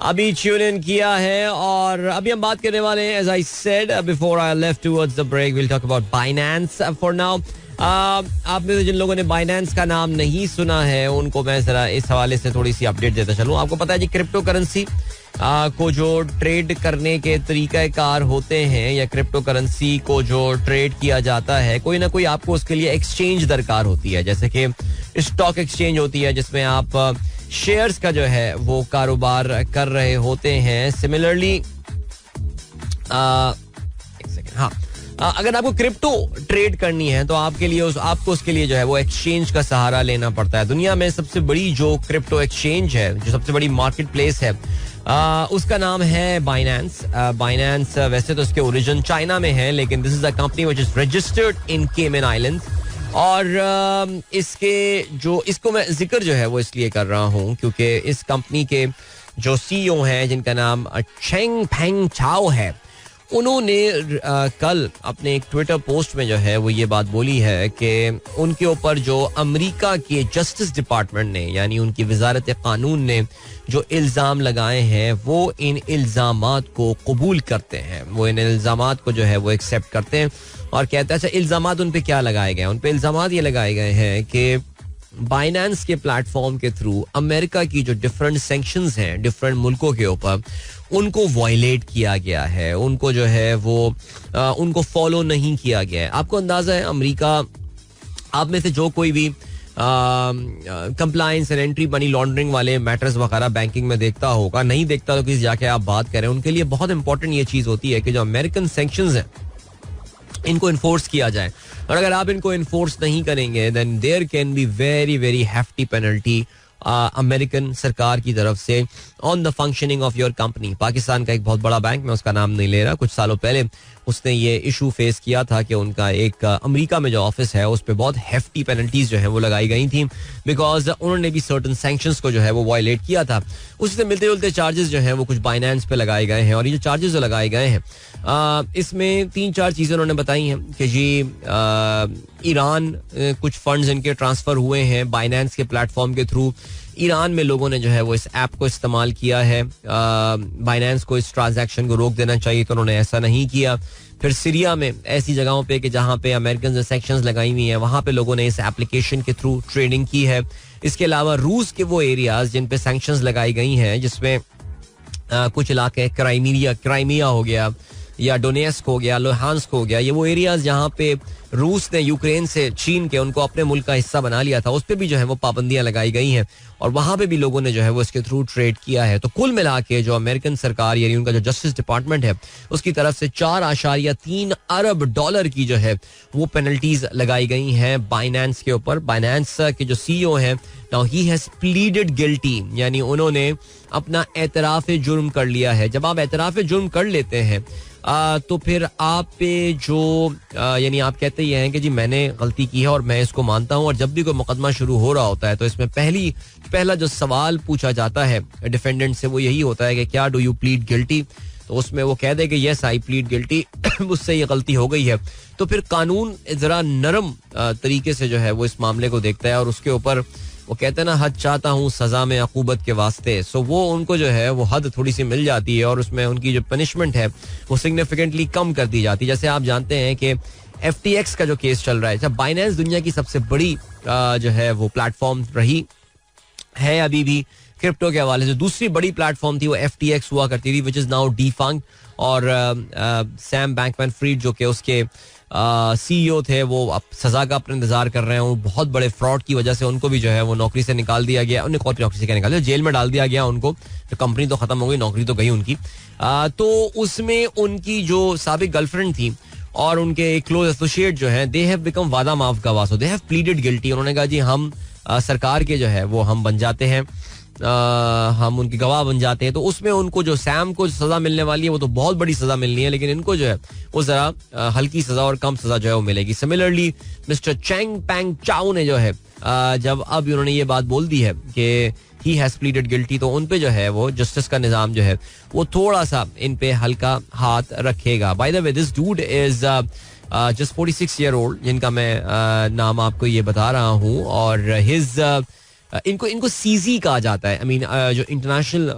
Speaker 1: अभी ट्यून इन किया है और अभी हम बात करने वाले हैं, as I said before I left towards the break, will talk about Binance for now. आप में से जिन लोगों ने बाइनेंस का नाम नहीं सुना है उनको मैं जरा इस हवाले से थोड़ी सी अपडेट देता चलूं. आपको पता है जी, क्रिप्टो करेंसी को जो ट्रेड करने के तरीकाकार होते हैं या क्रिप्टो करेंसी को जो ट्रेड किया जाता है, कोई ना कोई आपको उसके लिए एक्सचेंज दरकार होती है. जैसे कि स्टॉक एक्सचेंज होती है जिसमें आप शेयर्स का जो है वो कारोबार कर रहे होते हैं. सिमिलरली एक सेकेंड, हाँ, अगर आपको क्रिप्टो ट्रेड करनी है तो आपके लिए आपको उसके लिए जो है वो एक्सचेंज का सहारा लेना पड़ता है. दुनिया में सबसे बड़ी जो क्रिप्टो एक्सचेंज है, जो सबसे बड़ी मार्केट प्लेस है, उसका नाम है बाइनेंस. बाइनेंस वैसे तो इसके ओरिजिन चाइना में है, लेकिन this is a company which is registered in केमन आइलैंड्स. और इसको मैं जिक्र जो है वो इसलिए कर रहा हूँ क्योंकि इस कंपनी के जो सीईओ हैं, जिनका नाम चेंग फेंग चाओ है, उन्होंने कल अपने एक ट्विटर पोस्ट में जो है वो ये बात बोली है कि उनके ऊपर जो अमेरिका के जस्टिस डिपार्टमेंट ने, यानी उनकी वजारत कानून ने जो इल्ज़ाम लगाए हैं, वो इन इल्ज़ामात को कबूल करते हैं, वो इन इल्ज़ामात को जो है वो एक्सेप्ट करते हैं. और कहते हैं अच्छा, इल्ज़ामात उन पे क्या लगाए गए? उन पे इल्ज़ामात ये लगाए गए हैं कि बाइनेंस के प्लेटफॉर्म के थ्रू अमेरिका की जो डिफरेंट सैंक्शंस हैं डिफरेंट मुल्कों के ऊपर, उनको वायलेट किया गया है, उनको जो है वो उनको फॉलो नहीं किया गया है. आपको अंदाजा है, अमेरिका, आप में से जो कोई भी compliance and entry money laundering वाले मैटर्स वगैरह बैंकिंग में देखता होगा, नहीं देखता तो किसी जाके आप बात करें. उनके लिए बहुत इंपॉर्टेंट ये चीज होती है कि जो अमेरिकन सैंक्शंस हैं इनको इन्फोर्स किया जाए. और अगर आप इनको इन्फोर्स नहीं करेंगे then there can be very very hefty penalty American सरकार की तरफ से on the functioning of your company. Pakistan का एक बहुत बड़ा बैंक, मैं उसका नाम नहीं ले रहा, कुछ सालों पहले उसने ये इशू फेस किया था कि उनका एक अमेरिका में जो ऑफिस है उस पर बहुत हेफ्टी पेनल्टीज जो है वो लगाई गई थी, बिकॉज उन्होंने भी सर्टन सैंक्शंस को जो है वो वायलेट किया था. उससे मिलते जुलते चार्जेस जो है वो कुछ बाइनेंस पे लगाए गए हैं. और ये जो चार्जेस जो लगाए गए हैं, इसमें 3-4 चीजें उन्होंने बताई हैं कि जी ईरान कुछ फंड्स इनके ट्रांसफर हुए हैं बाइनेंस के प्लेटफॉर्म के थ्रू. ईरान में लोगों ने जो है वो इस ऐप को इस्तेमाल किया है. बाइनेंस को इस ट्रांजैक्शन को रोक देना चाहिए तो उन्होंने ऐसा नहीं किया. फिर सीरिया में ऐसी जगहों पे कि जहां पे अमेरिकन सेक्शंस लगाई हुई हैं, वहां पे लोगों ने इस एप्लीकेशन के थ्रू ट्रेडिंग की है. इसके अलावा रूस के वो एरियाज जिन पे सैंक्शंस लगाई गई हैं, जिसमें कुछ इलाके क्राइमिया हो गया, या डोनेस्क हो गया, लोहांस्क हो गया, ये वो एरियाज जहाँ पे रूस ने यूक्रेन से छीन के उनको अपने मुल्क का हिस्सा बना लिया था, उस पर भी जो है वो पाबंदियां लगाई गई हैं और वहां पे भी लोगों ने जो है वो इसके थ्रू ट्रेड किया है. तो कुल मिला के जो अमेरिकन सरकार यानी उनका जो जस्टिस डिपार्टमेंट है उसकी तरफ से $4.3 अरब की जो है वो पेनल्टीज लगाई गई हैं बाइनेंस के ऊपर. बाइनेंस के जो सीईओ हैं, now he has pleaded guilty, यानी उन्होंने अपना एतराफ जुर्म कर लिया है. जब आप एतराफ जुर्म कर लेते हैं तो फिर आप पे जो यानी आप कहते ये हैं कि जी मैंने गलती की है और मैं इसको मानता हूं. और जब भी कोई मुकदमा शुरू हो रहा होता है तो इसमें पहला जो सवाल पूछा जाता है डिफेंडेंट से वो यही होता है कि क्या डू यू प्लीड गिल्टी. तो उसमें वो कह दे कि यस आई प्लीड गिल्टी, मुझसे ये गलती हो गई है. तो फिर कानून जरा नरम तरीके से जो है वो इस मामले को देखता है और उसके ऊपर वो कहते हैं ना, हद चाहता हूँ सजा में अकूबत के वास्ते. सो वो उनको जो है वो हद थोड़ी सी मिल जाती है और उसमें उनकी जो पनिशमेंट है वो सिग्निफिकेंटली कम कर दी जाती है. जैसे आप जानते हैं कि FTX का जो केस चल रहा है, जब बाइनेंस दुनिया की सबसे बड़ी जो है वो प्लेटफॉर्म रही है अभी भी क्रिप्टो के हवाले से. दूसरी बड़ी प्लेटफॉर्म थी वो FTX हुआ करती थी, विच इज नाउ डिफंक्ट. और सैम बैंकमैन-फ्रीड जो कि उसके CEO थे वो अब सजा का अपना इंतजार कर रहे हैं. बहुत बड़े फ्रॉड की वजह से उनको भी जो है वो नौकरी से निकाल दिया गया. उन्हें नौकरी से क्या निकाल दिया, जेल में डाल दिया गया उनको. तो कंपनी तो खत्म हो गई, नौकरी तो गई उनकी. तो उसमें उनकी जो साबिक गर्लफ्रेंड थी और उनके क्लोज एसोसिएट जो है, दे हैव बिकम वादा माफ गवाह. सो दे हैव प्लीडेड गिल्टी. उन्होंने कहा जी हम सरकार के जो है वो हम बन जाते हैं, हम उनके गवाह बन जाते हैं. तो उसमें उनको जो सैम को सजा मिलने वाली है वो तो बहुत बड़ी सजा मिलनी है, लेकिन इनको जो है वो जरा हल्की सजा और कम सजा जो है वो मिलेगी. सिमिलरली मिस्टर चैंग पैंग चाओ ने जो है जब अब उन्होंने ये बात बोल दी है कि ही हैज प्लीडेड गिल्टी, तो उन पे जो है वो जस्टिस का निजाम जो है वो थोड़ा सा इन पे हल्का हाथ रखेगा. Bye the way this dude is just 46 year old, जिनका मैं नाम आपको ये बता रहा हूँ. और हिज इनको CZ कहा जाता है. आई मीन जो इंटरनेशनल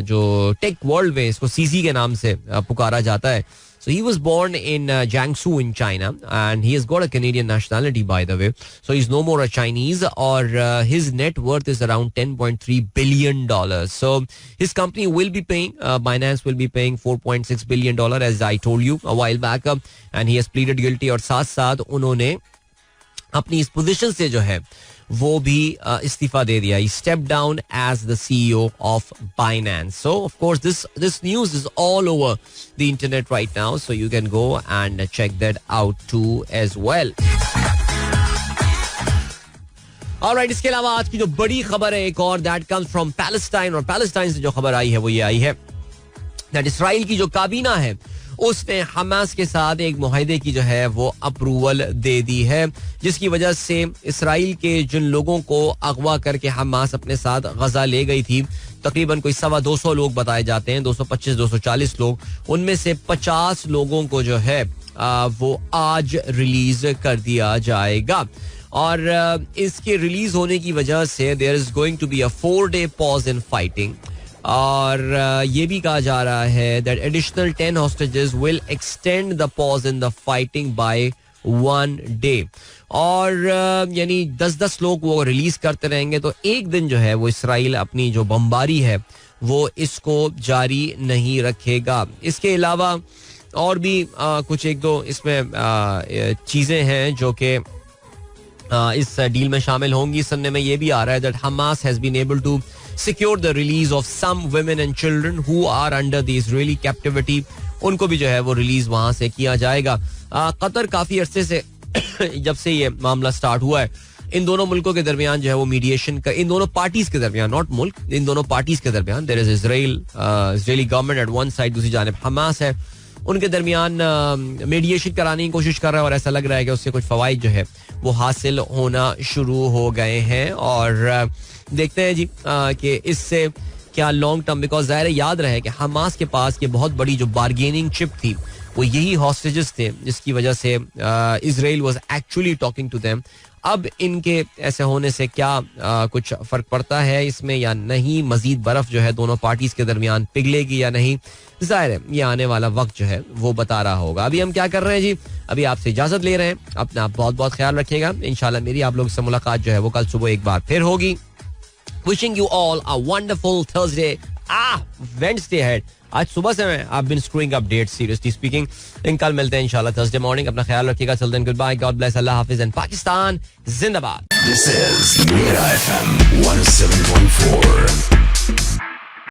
Speaker 1: जो टेक वर्ल्ड में इसको CZ के नाम से पुकारा जाता है. So he was born in Jiangsu in China and he has got a Canadian nationality by the way. So he's no more a Chinese or his net worth is around $10.3 billion. So his company will be paying, Binance will be paying $4.6 billion as I told you a while back and he has pleaded guilty. और साथ साथ उन्होंने अपनी इस position से जो है वो भी इस्तीफा दे दिया. He stepped down as the CEO of Binance. So of course this news is all over the internet right now, so you can go and check that out too as well. Alright, इसके अलावा आज की जो बड़ी खबर है एक और, that comes from Palestine. और पैलेस्टाइन से जो खबर आई है वो ये आई है that इसराइल की जो काबीना है उसने हमास के साथ एक मुआहदे की जो है वो अप्रूवल दे दी है, जिसकी वजह से इसराइल के जिन लोगों को अगवा करके हमास अपने साथ गजा ले गई थी, तकरीबन कोई 250 लोग बताए जाते हैं, 225-240 लोग, उनमें से 50 लोगों को जो है वो आज रिलीज कर दिया जाएगा. और इसके रिलीज होने की वजह से there is going to be a 4-day pause in fighting. और ये भी कहा जा रहा है that additional 10 hostages will extend the pause in the fighting by 1 day. और यानी 10-10 लोग वो रिलीज करते रहेंगे तो एक दिन जो है वो इसराइल अपनी जो बमबारी है वो इसको जारी नहीं रखेगा. इसके अलावा और भी कुछ एक दो इसमें चीजें हैं जो कि इस डील में शामिल होंगी. सुनने में ये भी आ रहा है that Hamas has been able to secure the release of some women and children who are under the Israeli captivity. उनको भी जो है वो रिलीज वहां से किया जाएगा. कतर काफी अरसे से जब से ये मामला स्टार्ट हुआ है इन दोनों मुल्कों के दरमियान जो है वो मीडिएशन का, इन दोनों पार्टीज के दरमियान, नॉट मुल्क, इन दोनों पार्टीज के दरमियान, there is Israeli government at one side, दूसरी जानिब हमास है, उनके दरमियान मीडिएशन कराने की कोशिश कर रहा है और ऐसा लग रहा है कि उससे कुछ फवाइद जो है वो हासिल होना शुरू हो गए हैं. और देखते हैं जी कि इससे क्या लॉन्ग टर्म, बिकॉज ज़ाहिर याद रहे कि हमास के पास ये बहुत बड़ी जो बार्गेनिंग चिप थी वो यही हॉस्टेजेस थे, जिसकी वजह से Israel was actually talking to them. अब इनके ऐसे होने से क्या कुछ फर्क पड़ता है इसमें या नहीं, मजीद बर्फ जो है दोनों पार्टीज के दरमियान पिघलेगी या नहीं, जाहिर है ये आने वाला वक्त जो है वो बता रहा होगा. अभी हम क्या कर रहे हैं जी, अभी आपसे इजाजत ले रहे हैं. अपना बहुत बहुत ख्याल रखिएगा. इंशाल्लाह मेरी आप लोग से मुलाकात जो है वो कल सुबह एक बार फिर होगी. Wishing you all a wonderful Thursday, Wednesday ahead. आज सुबह से मैं I've been screwing up dates seriously speaking. लेकिन कल मिलते हैं इंशाल्लाह थर्सडे मॉर्निंग. अपना ख्याल रखिएगा. Till then, goodbye, God bless, Allah Hafiz and Pakistan जिंदाबाद.
Speaker 2: This is Mira FM 107.4.